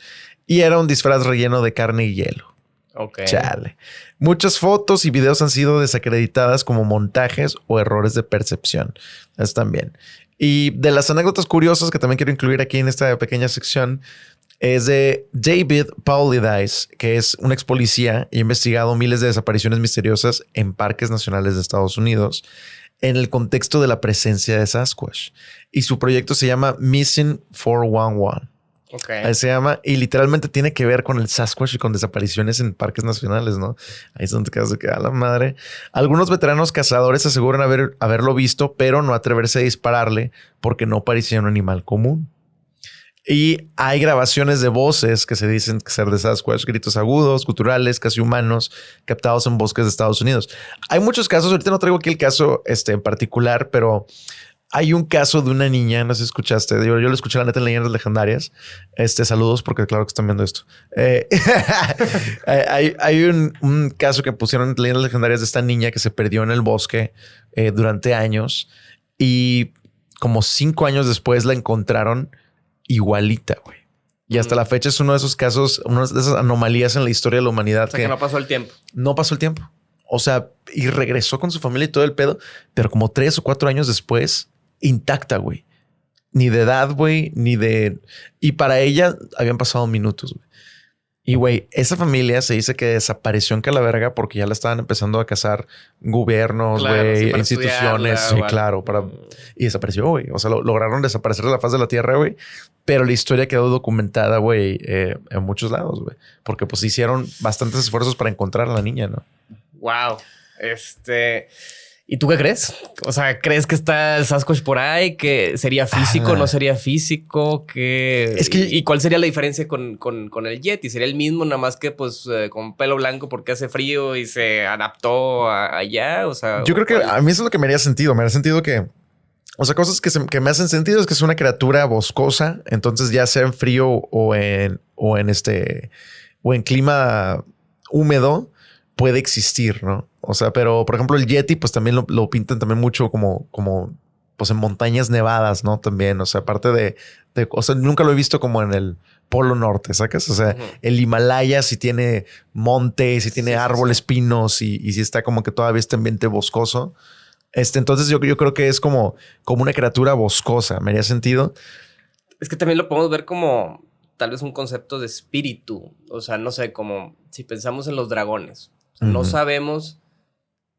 y era un disfraz relleno de carne y hielo. Ok. Chale. Muchas fotos y videos han sido desacreditadas como montajes o errores de percepción. Eso también. Y de las anécdotas curiosas que también quiero incluir aquí en esta pequeña sección es de David Paulides, que es un ex policía y ha investigado miles de desapariciones misteriosas en parques nacionales de Estados Unidos en el contexto de la presencia de Sasquatch. Y su proyecto se llama Missing 411. Ok. Ahí se llama. Y literalmente tiene que ver con el Sasquatch y con desapariciones en parques nacionales, ¿no? Ahí es donde te quedas de que a la madre. Algunos veteranos cazadores aseguran haberlo visto, pero no atreverse a dispararle porque no parecía un animal común. Y hay grabaciones de voces que se dicen ser de Sasquatch, gritos agudos, guturales, casi humanos, captados en bosques de Estados Unidos. Hay muchos casos. Ahorita no traigo aquí el caso en particular, pero hay un caso de una niña, no sé si escuchaste, yo lo escuché la neta en Leyendas Legendarias. Saludos porque claro que están viendo esto. Hay un caso que pusieron en Leyendas Legendarias de esta niña que se perdió en el bosque durante años y como 5 años después la encontraron igualita, güey. Y hasta la fecha es uno de esos casos, una de esas anomalías en la historia de la humanidad. O sea, que no pasó el tiempo. No pasó el tiempo. O sea, y regresó con su familia y todo el pedo, pero como 3 o 4 años después, intacta, güey. Ni de edad, güey, ni de... Y para ella habían pasado minutos, güey. Y, güey, esa familia se dice que desapareció en Calaverga porque ya la estaban empezando a cazar gobiernos, güey, claro, sí, instituciones. Sí, claro, y desapareció, güey. O sea, lograron desaparecer de la faz de la tierra, güey. Pero la historia quedó documentada, güey, en muchos lados, güey. Porque, pues, hicieron bastantes esfuerzos para encontrar a la niña, ¿no? Wow. ¿Y tú qué crees? O sea, ¿crees que está el Sasquatch por ahí? ¿Que sería físico? ¿No sería físico? ¿Y cuál sería la diferencia con el Yeti? ¿Sería el mismo, nada más que pues con pelo blanco porque hace frío y se adaptó allá? O sea, yo creo que a mí eso es lo que me haría sentido. Me haría sentido que... O sea, cosas que me hacen sentido es que es una criatura boscosa. Entonces, ya sea en frío o en clima húmedo, puede existir, ¿no? O sea, pero por ejemplo, el Yeti, pues también lo pintan también mucho como pues en montañas nevadas, ¿no? También, o sea, aparte o sea, nunca lo he visto como en el Polo Norte, ¿sacas? O sea, el Himalaya sí tiene montes, sí tiene árboles, pinos y sí está como que todavía este ambiente boscoso. Entonces yo creo que es como una criatura boscosa. ¿Me haría sentido? Es que también lo podemos ver como tal vez un concepto de espíritu. O sea, no sé, como si pensamos en los dragones. No sabemos,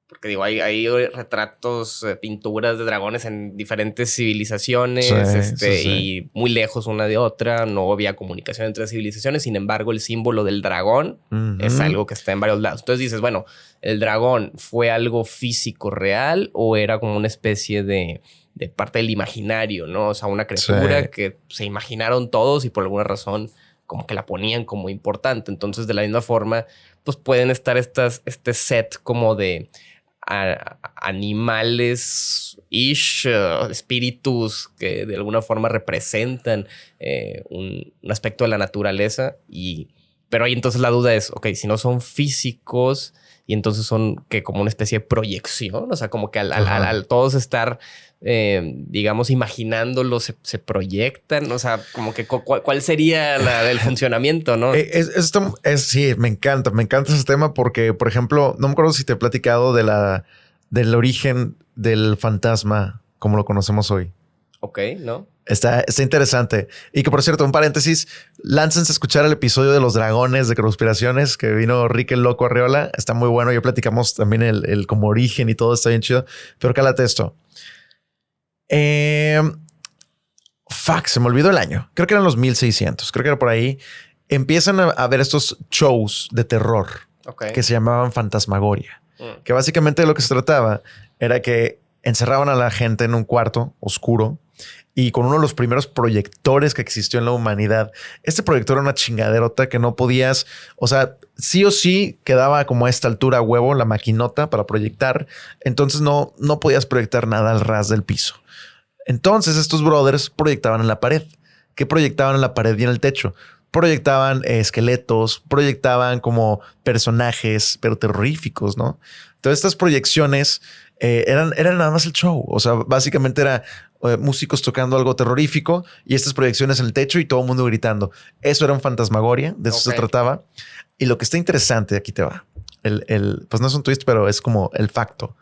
porque digo, hay retratos, pinturas de dragones en diferentes civilizaciones, y muy lejos una de otra. No había comunicación entre civilizaciones. Sin embargo, el símbolo del dragón es algo que está en varios lados. Entonces dices, bueno, ¿el dragón fue algo físico real o era como una especie de parte del imaginario, ¿no? O sea, una criatura que se imaginaron todos y por alguna razón como que la ponían como importante. Entonces, de la misma forma, pues pueden estar este set como de animales espíritus que de alguna forma representan un aspecto de la naturaleza. Pero ahí entonces la duda es, ok, si no son físicos y entonces son que como una especie de proyección, o sea, como que al todos estar, digamos, imaginándolo, se proyectan, o sea, como que cuál sería el funcionamiento, ¿no? Sí, me encanta ese tema porque, por ejemplo, no me acuerdo si te he platicado del origen del fantasma como lo conocemos hoy. Ok, ¿no? Está interesante. Y que, por cierto, un paréntesis, láncense a escuchar el episodio de los dragones de conspiraciones que vino Rick el Loco Arreola. Está muy bueno. Ya platicamos también el como origen y todo. Está bien chido. Pero cálate esto. Se me olvidó el año. Creo que eran los 1600. Creo que era por ahí. Empiezan a ver estos shows de terror que se llamaban fantasmagoria. Que básicamente de lo que se trataba era que encerraban a la gente en un cuarto oscuro y con uno de los primeros proyectores que existió en la humanidad. Este proyector era una chingaderota que no podías, o sea, sí o sí quedaba como a esta altura huevo la maquinota para proyectar. Entonces no podías proyectar nada al ras del piso. Entonces estos brothers proyectaban en la pared. ¿Qué proyectaban en la pared y en el techo? Proyectaban esqueletos, proyectaban como personajes, pero terroríficos, ¿no? Entonces estas proyecciones eran nada más el show. O sea, básicamente era músicos tocando algo terrorífico y estas proyecciones en el techo y todo el mundo gritando. Eso era un fantasmagoria, de eso se trataba. Y lo que está interesante, aquí te va. Pues no es un twist, pero es como el facto.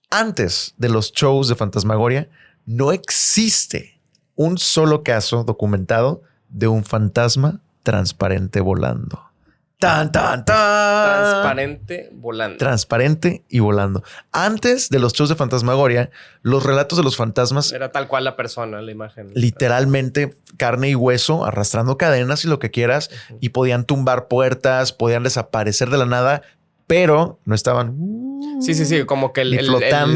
Antes de los shows de fantasmagoria, no existe un solo caso documentado de un fantasma transparente volando. Tan, tan, tan. Transparente volando. Transparente y volando. Antes de los shows de fantasmagoria, los relatos de los fantasmas era tal cual la persona, la imagen. Literalmente carne y hueso, arrastrando cadenas y lo que quieras, y podían tumbar puertas, podían desaparecer de la nada, pero no estaban. Sí. Como que el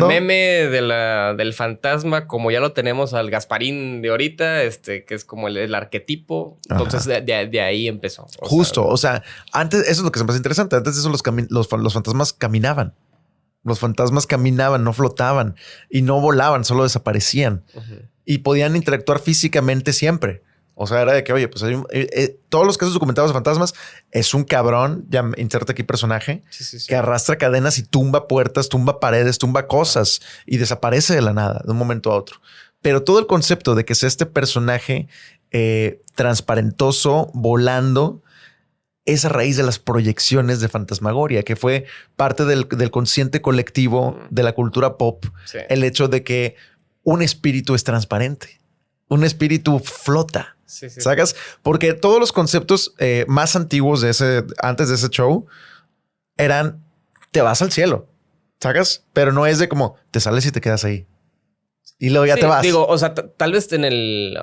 meme del fantasma, como ya lo tenemos al Gasparín de ahorita, que es como el arquetipo. Entonces de ahí empezó. O sea, antes, eso es lo que se me hace interesante. Antes de eso, los fantasmas caminaban. Los fantasmas caminaban, no flotaban y no volaban, solo desaparecían. Y podían interactuar físicamente siempre. O sea, era de que, oye, pues hay todos los casos documentados de fantasmas es un cabrón, ya inserta aquí personaje, que arrastra cadenas y tumba puertas, tumba paredes, tumba cosas y desaparece de la nada de un momento a otro. Pero todo el concepto de que sea este personaje transparentoso, volando, es a raíz de las proyecciones de fantasmagoria, que fue parte del consciente colectivo de la cultura pop. Sí. El hecho de que un espíritu es transparente, un espíritu flota. ¿Sacas? Porque todos los conceptos más antiguos antes de ese show eran te vas al cielo, ¿sacas? Pero no es de como te sales y te quedas ahí y luego ya te vas. Digo, o sea, tal vez en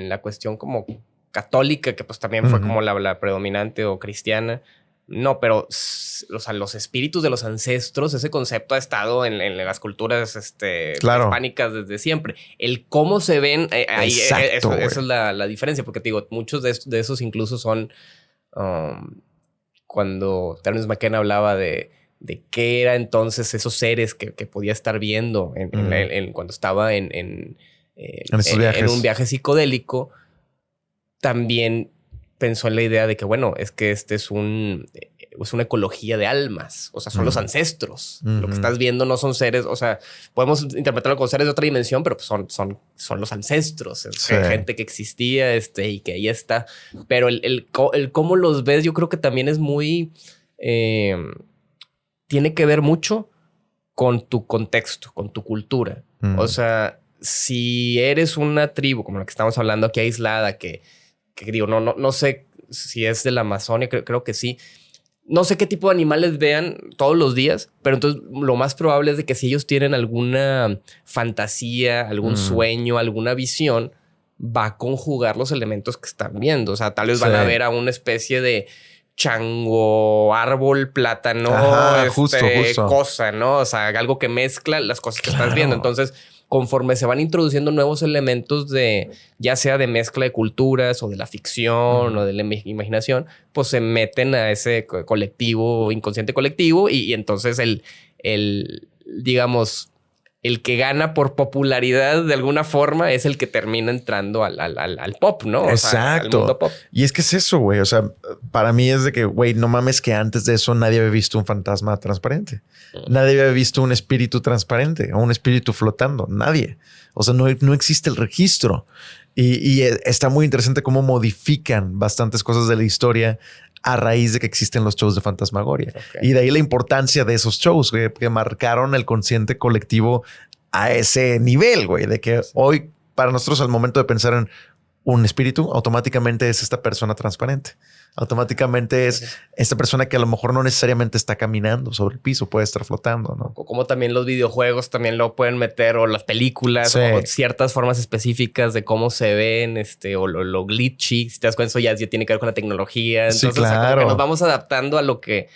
la cuestión como católica, que pues también fue como la predominante, o cristiana. No, pero o sea, los espíritus de los ancestros, ese concepto ha estado en las culturas hispánicas desde siempre. El cómo se ven, eso es la diferencia, porque te digo, muchos de esos incluso son cuando Terence McKenna hablaba de qué era entonces esos seres que podía estar viendo cuando estaba en un viaje psicodélico. También pensó en la idea de que, bueno, es que es una ecología de almas. O sea, son los ancestros. Lo que estás viendo no son seres. O sea, podemos interpretarlo con seres de otra dimensión, pero pues son los ancestros. Gente que existía y que ahí está. Pero el cómo los ves, yo creo que también es muy... tiene que ver mucho con tu contexto, con tu cultura. O sea, si eres una tribu, como la que estamos hablando aquí, aislada, que digo, no sé si es de la Amazonia, creo que sí. No sé qué tipo de animales vean todos los días, pero entonces lo más probable es de que si ellos tienen alguna fantasía, algún sueño, alguna visión, va a conjugar los elementos que están viendo. O sea, tal vez van a ver a una especie de chango, árbol, plátano, justo. Cosa, ¿no? O sea, algo que mezcla las cosas que estás viendo. Entonces, conforme se van introduciendo nuevos elementos ya sea de mezcla de culturas o de la ficción o de la imaginación, pues se meten a ese colectivo, inconsciente colectivo, y entonces digamos, el que gana por popularidad de alguna forma es el que termina entrando al pop, ¿no? Exacto. O sea, al mundo pop. Y es que es eso, güey. O sea, para mí es de que, güey, no mames que antes de eso nadie había visto un fantasma transparente. Nadie había visto un espíritu transparente o un espíritu flotando. Nadie. O sea, no existe el registro. Y está muy interesante cómo modifican bastantes cosas de la historia a raíz de que existen los shows de fantasmagoria. Y de ahí la importancia de esos shows, güey, que marcaron el consciente colectivo a ese nivel, güey, de que hoy para nosotros al momento de pensar en un espíritu, automáticamente es esta persona transparente. Automáticamente es esta persona que a lo mejor no necesariamente está caminando sobre el piso, puede estar flotando, ¿no? Como también los videojuegos también lo pueden meter, o las películas, o ciertas formas específicas de cómo se ven, o lo glitchy. Si te das cuenta, eso ya tiene que ver con la tecnología. Entonces, claro. O sea, como que nos vamos adaptando a lo que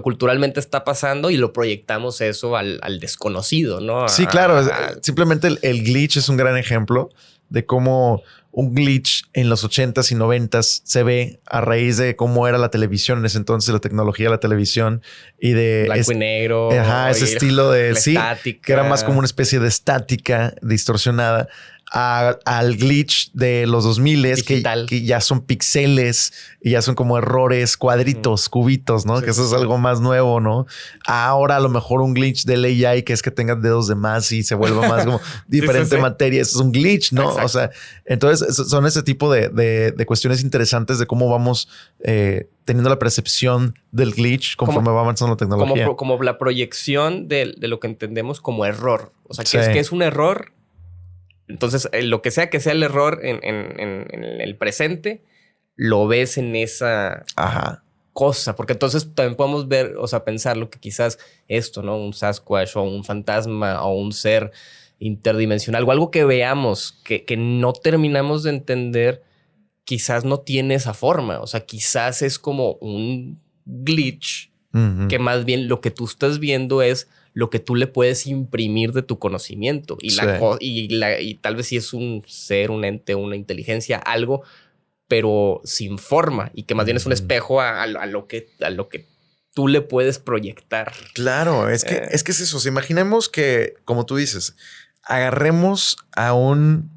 culturalmente está pasando y lo proyectamos eso al desconocido, ¿no? Sí, claro. Simplemente el glitch es un gran ejemplo de cómo un glitch en los 80s y 90s se ve a raíz de cómo era la televisión en ese entonces, la tecnología de la televisión y de blanco y negro. Ese estilo de estática, que era más como una especie de estática distorsionada. Al glitch de los 2000 que ya son pixeles y ya son como errores, cuadritos, cubitos, ¿no? Que eso es algo más nuevo, ¿no? Ahora a lo mejor un glitch del AI que es que tenga dedos de más y se vuelva más como diferente materia. Eso es un glitch, ¿no? Exacto. O sea, entonces son ese tipo de cuestiones interesantes de cómo vamos teniendo la percepción del glitch conforme va avanzando la tecnología. Como la proyección de lo que entendemos como error. O sea, que es un error. Entonces, lo que sea el error en el presente, lo ves en esa cosa. Porque entonces también podemos ver, o sea, pensar lo que quizás esto, ¿no? Un Sasquatch o un fantasma o un ser interdimensional o algo que veamos que no terminamos de entender, quizás no tiene esa forma. O sea, quizás es como un glitch que más bien lo que tú estás viendo es lo que tú le puedes imprimir de tu conocimiento. Y, y tal vez si es un ser, un ente, una inteligencia, algo, pero sin forma y que más bien es un espejo a lo que tú le puedes proyectar. Claro, es que es eso. Si imaginemos que, como tú dices, agarremos a un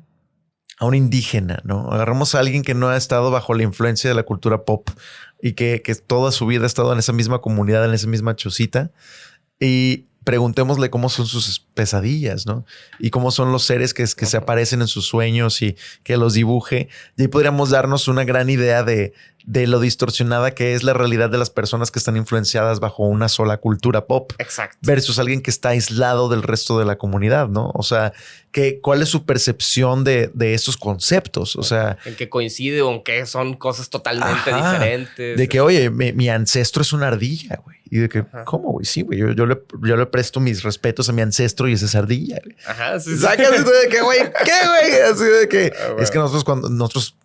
indígena, ¿no? Agarremos a alguien que no ha estado bajo la influencia de la cultura pop y que toda su vida ha estado en esa misma comunidad, en esa misma chocita, y preguntémosle cómo son sus pesadillas, ¿no? Y cómo son los seres que se aparecen en sus sueños y que los dibuje. Y ahí podríamos darnos una gran idea de lo distorsionada que es la realidad de las personas que están influenciadas bajo una sola cultura pop. Exacto. Versus alguien que está aislado del resto de la comunidad, ¿no? O sea, ¿cuál es su percepción de estos conceptos? O sea, en que coincide o en que son cosas totalmente diferentes. De que, oye, mi ancestro es una ardilla, güey. Y de que, ¿cómo, güey? Sí, güey. Yo le presto mis respetos a mi ancestro y esa es ardilla, güey. Ajá, sí. Sacas de que, güey, ¿qué, güey? Así de que es que nosotros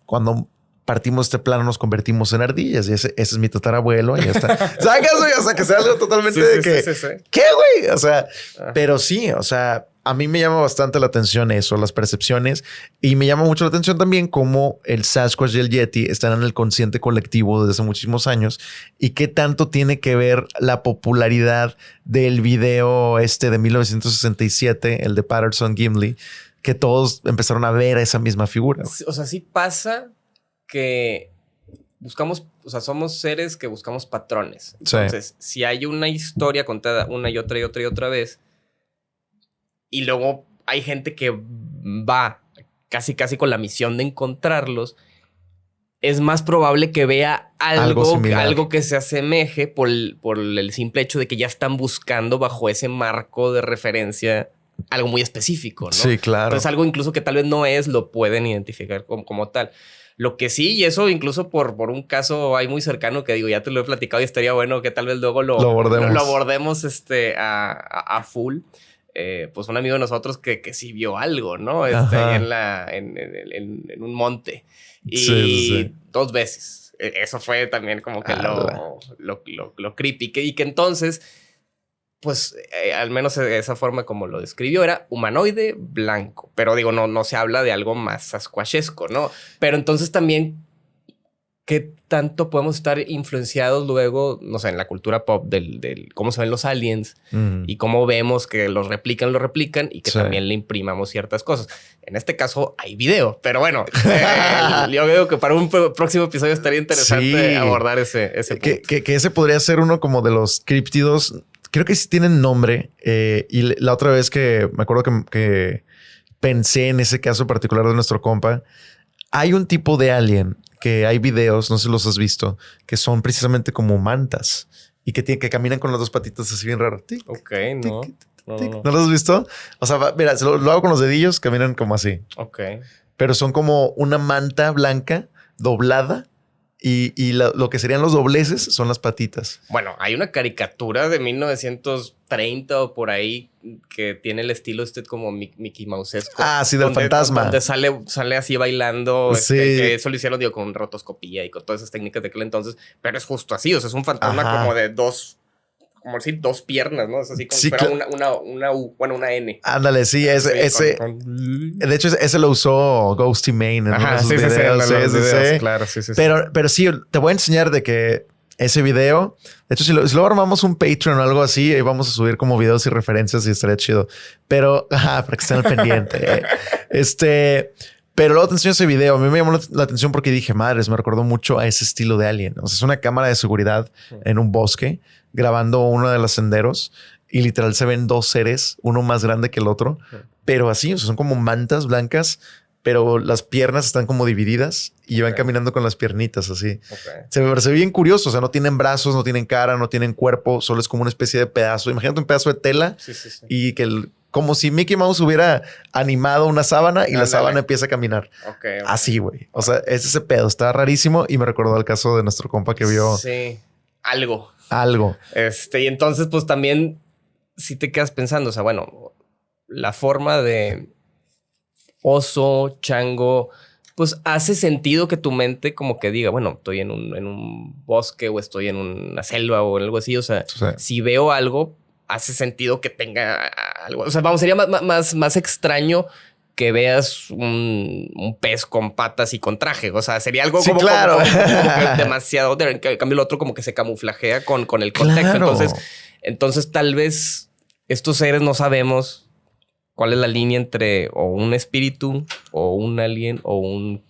cuando partimos este plano nos convertimos en ardillas y ese es mi tatarabuelo y ya está. Sacas, güey, o sea, que sea algo totalmente de que, ¿qué, güey? O sea, pero sí, o sea, a mí me llama bastante la atención eso, las percepciones, y me llama mucho la atención también cómo el Sasquatch y el Yeti están en el consciente colectivo desde hace muchísimos años y qué tanto tiene que ver la popularidad del video de 1967, el de Patterson Gimli, que todos empezaron a ver a esa misma figura. O sea, sí pasa que buscamos, o sea, somos seres que buscamos patrones. Entonces, si hay una historia contada una y otra vez, y luego hay gente que va casi con la misión de encontrarlos, es más probable que vea algo que se asemeje por el simple hecho de que ya están buscando bajo ese marco de referencia algo muy específico, ¿no? Sí, claro. Entonces algo incluso que tal vez no es, lo pueden identificar como tal. Lo que sí, y eso incluso por un caso ahí muy cercano que digo, ya te lo he platicado y estaría bueno que tal vez luego lo abordemos a full. Pues un amigo de nosotros que sí vio algo, ¿no? Ahí en un monte. Y sí. 2 veces. Eso fue también como que lo creepy. Y que entonces, pues al menos esa forma como lo describió era humanoide blanco. Pero digo, no se habla de algo más sasquatchesco, ¿no? Pero entonces también, ¿qué tanto podemos estar influenciados luego, no sé, en la cultura pop del cómo se ven los aliens y cómo vemos que los replican y que también le imprimamos ciertas cosas? En este caso hay video, pero bueno, yo veo que para un próximo episodio estaría interesante abordar ese punto. Que ese podría ser uno como de los críptidos. Creo que sí tienen nombre. Y la otra vez que me acuerdo que pensé en ese caso particular de nuestro compa, hay un tipo de alien que hay videos, no sé si los has visto, que son precisamente como mantas y que caminan con las 2 patitas así bien raro. Ok, no. ¿No los has visto? O sea, mira, lo hago con los dedillos, caminan como así. Ok. Pero son como una manta blanca doblada y lo que serían los dobleces son las patitas. Bueno, hay una caricatura de 1930 o por ahí que tiene el estilo como Mickey Mousesco. Ah, sí, del fantasma. Donde sale así bailando. Sí. Que eso lo hicieron, digo, con rotoscopía y con todas esas técnicas de aquel entonces. Pero es justo así. O sea, es un fantasma como de 2... como decir 2 piernas, ¿no? Es así como si fuera una U, bueno, una N. Ándale, sí, ese. De hecho, ese lo usó Ghosty Mane en uno de sus videos. Claro, sí. Pero sí, te voy a enseñar de que ese video, de hecho, si luego armamos un Patreon o algo así, ahí vamos a subir como videos y referencias y estaría chido. Pero, para que estén al pendiente. Pero luego te enseño ese video. A mí me llamó la atención porque dije, madres, me recordó mucho a ese estilo de alien. O sea, es una cámara de seguridad en un bosque grabando uno de los senderos y literal se ven 2 seres, uno más grande que el otro, pero así, o sea, son como mantas blancas, pero las piernas están como divididas y van caminando con las piernitas así. Se me parece bien curioso. O sea, no tienen brazos, no tienen cara, no tienen cuerpo, solo es como una especie de pedazo. Imagínate un pedazo de tela y que como si Mickey Mouse hubiera animado una sábana y la sábana empieza a caminar. Okay. Así, güey. O sea, es ese pedo. Está rarísimo y me recordó el caso de nuestro compa que vio... Sí, algo. Y entonces, pues también, si te quedas pensando, o sea, bueno, la forma de oso, chango, pues hace sentido que tu mente como que diga, bueno, estoy en un bosque o estoy en una selva o algo así. O sea, si veo algo, hace sentido que tenga algo. O sea, vamos, sería más extraño que veas un pez con patas y con traje. O sea, sería algo como que demasiado... En cambio, el otro como que se camuflajea con el contexto. Claro. Entonces, tal vez estos seres no sabemos cuál es la línea entre o un espíritu o un alien o un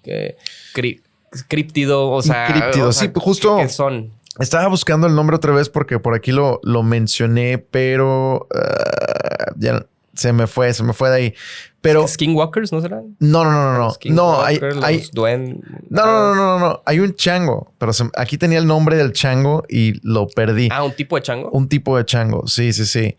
críptido. O sea, críptido. Sí, justo. ¿Qué son? Estaba buscando el nombre otra vez porque por aquí lo mencioné, pero ya se me fue de ahí. Pero Skinwalkers, ¿no serán? No. No, hay No. Hay un chango, pero aquí tenía el nombre del chango y lo perdí. ¿Un tipo de chango? Un tipo de chango. Sí. Se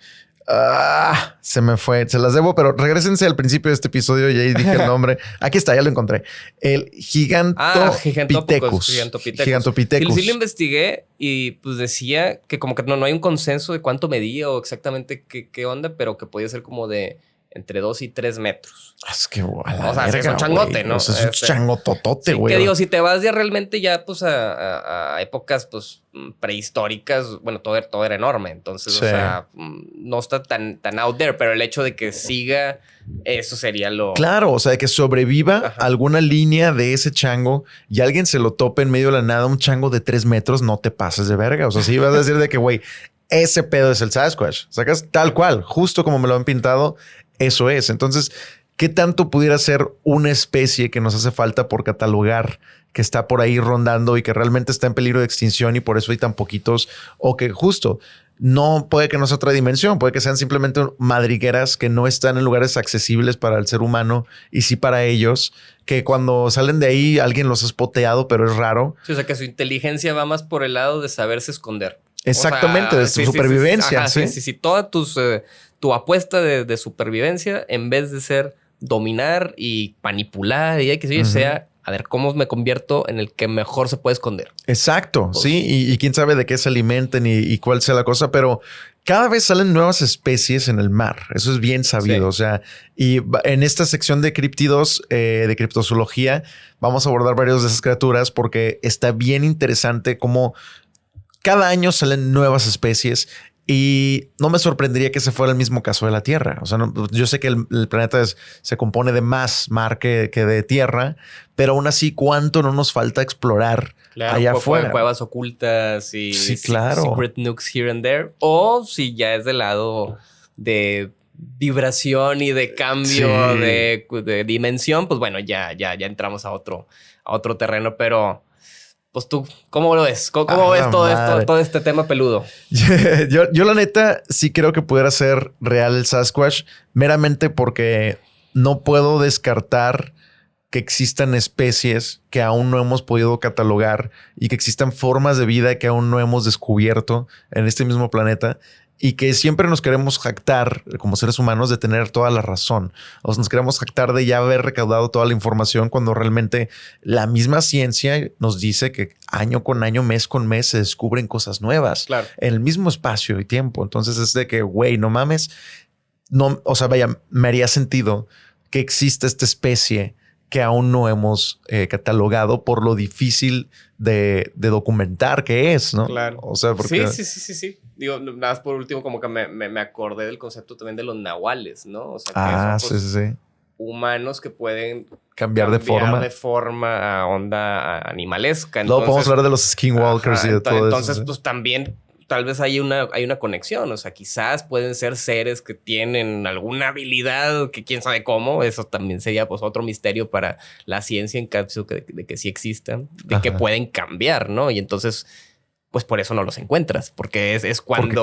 me fue. Se las debo, pero regrésense al principio de este episodio y ahí dije el nombre. Aquí está, ya lo encontré. El Gigantopithecus. Gigantopithecus. Sí, lo investigué y pues decía que como que no hay un consenso de cuánto medía o exactamente qué onda, pero que podía ser como de entre 2 y 3 metros. Es que o sea, es un changote, ¿no? O sea, es un changototote, güey. Que digo, si te vas ya realmente ya pues a épocas pues prehistóricas, bueno, todo era enorme. Entonces, o sea, no está tan out there, pero el hecho de que siga, eso sería lo... Claro, o sea, de que sobreviva alguna línea de ese chango y alguien se lo tope en medio de la nada, un chango de 3 metros, no te pases de verga. O sea, sí vas a decir de que, güey, ese pedo es el Sasquatch. Sacas tal cual, justo como me lo han pintado. Eso es. Entonces, ¿qué tanto pudiera ser una especie que nos hace falta por catalogar, que está por ahí rondando y que realmente está en peligro de extinción y por eso hay tan poquitos? O que justo no puede que no sea otra dimensión, puede que sean simplemente madrigueras que no están en lugares accesibles para el ser humano y sí para ellos, que cuando salen de ahí alguien los ha spoteado, pero es raro. Sí, o sea, que su inteligencia va más por el lado de saberse esconder. Exactamente, o sea, de su supervivencia. Sí. Toda tu apuesta de supervivencia, en vez de ser dominar y manipular y que sea a ver cómo me convierto en el que mejor se puede esconder. Exacto, pues, sí. Y quién sabe de qué se alimenten y cuál sea la cosa, pero cada vez salen nuevas especies en el mar. Eso es bien sabido. O sea, y en esta sección de críptidos, de criptozoología, vamos a abordar varias de esas criaturas porque está bien interesante cómo cada año salen nuevas especies y no me sorprendería que ese fuera el mismo caso de la Tierra. O sea, yo sé que el planeta se compone de más mar que de tierra, pero aún así, ¿cuánto no nos falta explorar allá afuera? Cuevas ocultas y claro. Secret nukes here and there. O si ya es del lado de vibración y de cambio de dimensión, pues bueno, ya entramos a otro terreno, pero... Pues tú, ¿cómo lo ves? ¿Cómo ves todo este tema peludo? Yo la neta sí creo que pudiera ser real el Sasquatch, meramente porque no puedo descartar que existan especies que aún no hemos podido catalogar y que existan formas de vida que aún no hemos descubierto en este mismo planeta y que siempre nos queremos jactar como seres humanos de tener toda la razón. O sea, nos queremos jactar de ya haber recaudado toda la información cuando realmente la misma ciencia nos dice que año con año, mes con mes se descubren cosas nuevas en el mismo espacio y tiempo. Entonces es de que, güey, no mames. No, o sea, vaya, me haría sentido que exista esta especie que aún no hemos catalogado por lo difícil de documentar que es, ¿no? Claro. O sea, porque... Sí. Digo, nada más por último, como que me acordé del concepto también de los nahuales, ¿no? O sea, que son, pues, humanos que pueden cambiar de forma a onda animalesca. Luego podemos hablar de los skinwalkers y de todo eso. Entonces, pues también tal vez hay una conexión. O sea, quizás pueden ser seres que tienen alguna habilidad que quién sabe cómo. Eso también sería pues otro misterio para la ciencia en caso de que sí existan, de que pueden cambiar, ¿no? Y entonces pues por eso no los encuentras, porque es cuando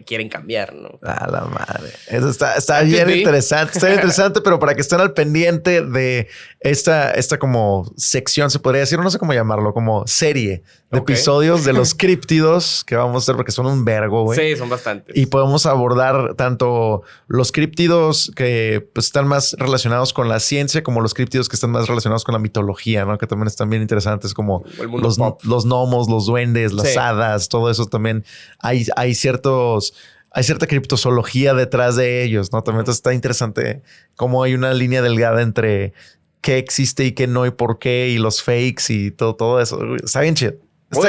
quieren cambiar, ¿no? A la madre. Eso está bien interesante. Está bien interesante, pero para que estén al pendiente de esta como sección, se podría decir, no sé cómo llamarlo, como serie de episodios de los críptidos que vamos a hacer, porque son un vergo, güey. Sí, son bastantes. Y podemos abordar tanto los críptidos que pues, están más relacionados con la ciencia, como los críptidos que están más relacionados con la mitología, ¿no? Que también están bien interesantes, como los gnomos, los duendes, las hadas, todo eso también. Hay cierta criptozoología detrás de ellos, ¿no? También entonces está interesante cómo hay una línea delgada entre qué existe y qué no y por qué, y los fakes y todo eso. Está bien chido. Sí,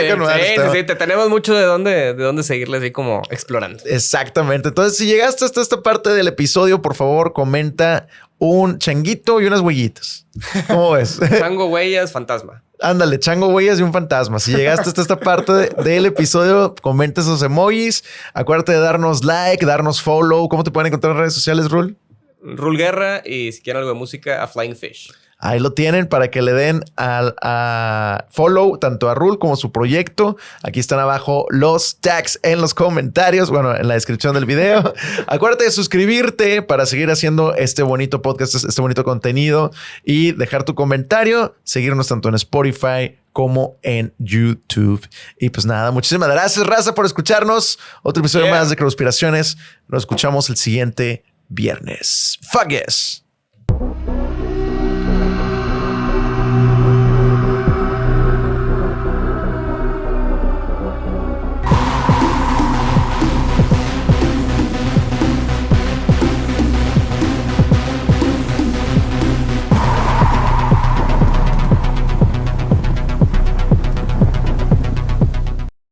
tenemos mucho de dónde seguirle así como explorando. Exactamente. Entonces, si llegaste hasta esta parte del episodio, por favor, comenta un changuito y unas huellitas. ¿Cómo ves? Chango, huellas, fantasma. Ándale, chango, huellas y un fantasma. Si llegaste hasta esta parte del episodio, comenta esos emojis. Acuérdate de darnos like, darnos follow. ¿Cómo te pueden encontrar en redes sociales, Rul? Rul Guerra, y si quieren algo de música, a Flying Fish. Ahí lo tienen para que le den a follow tanto a Rul como su proyecto. Aquí están abajo los tags en los comentarios. Bueno, en la descripción del video. Acuérdate de suscribirte para seguir haciendo este bonito podcast, este bonito contenido, y dejar tu comentario. Seguirnos tanto en Spotify como en YouTube. Y pues nada, muchísimas gracias, raza, por escucharnos. Otro episodio más de Conspiraciones. Nos escuchamos el siguiente viernes. Fuck yes.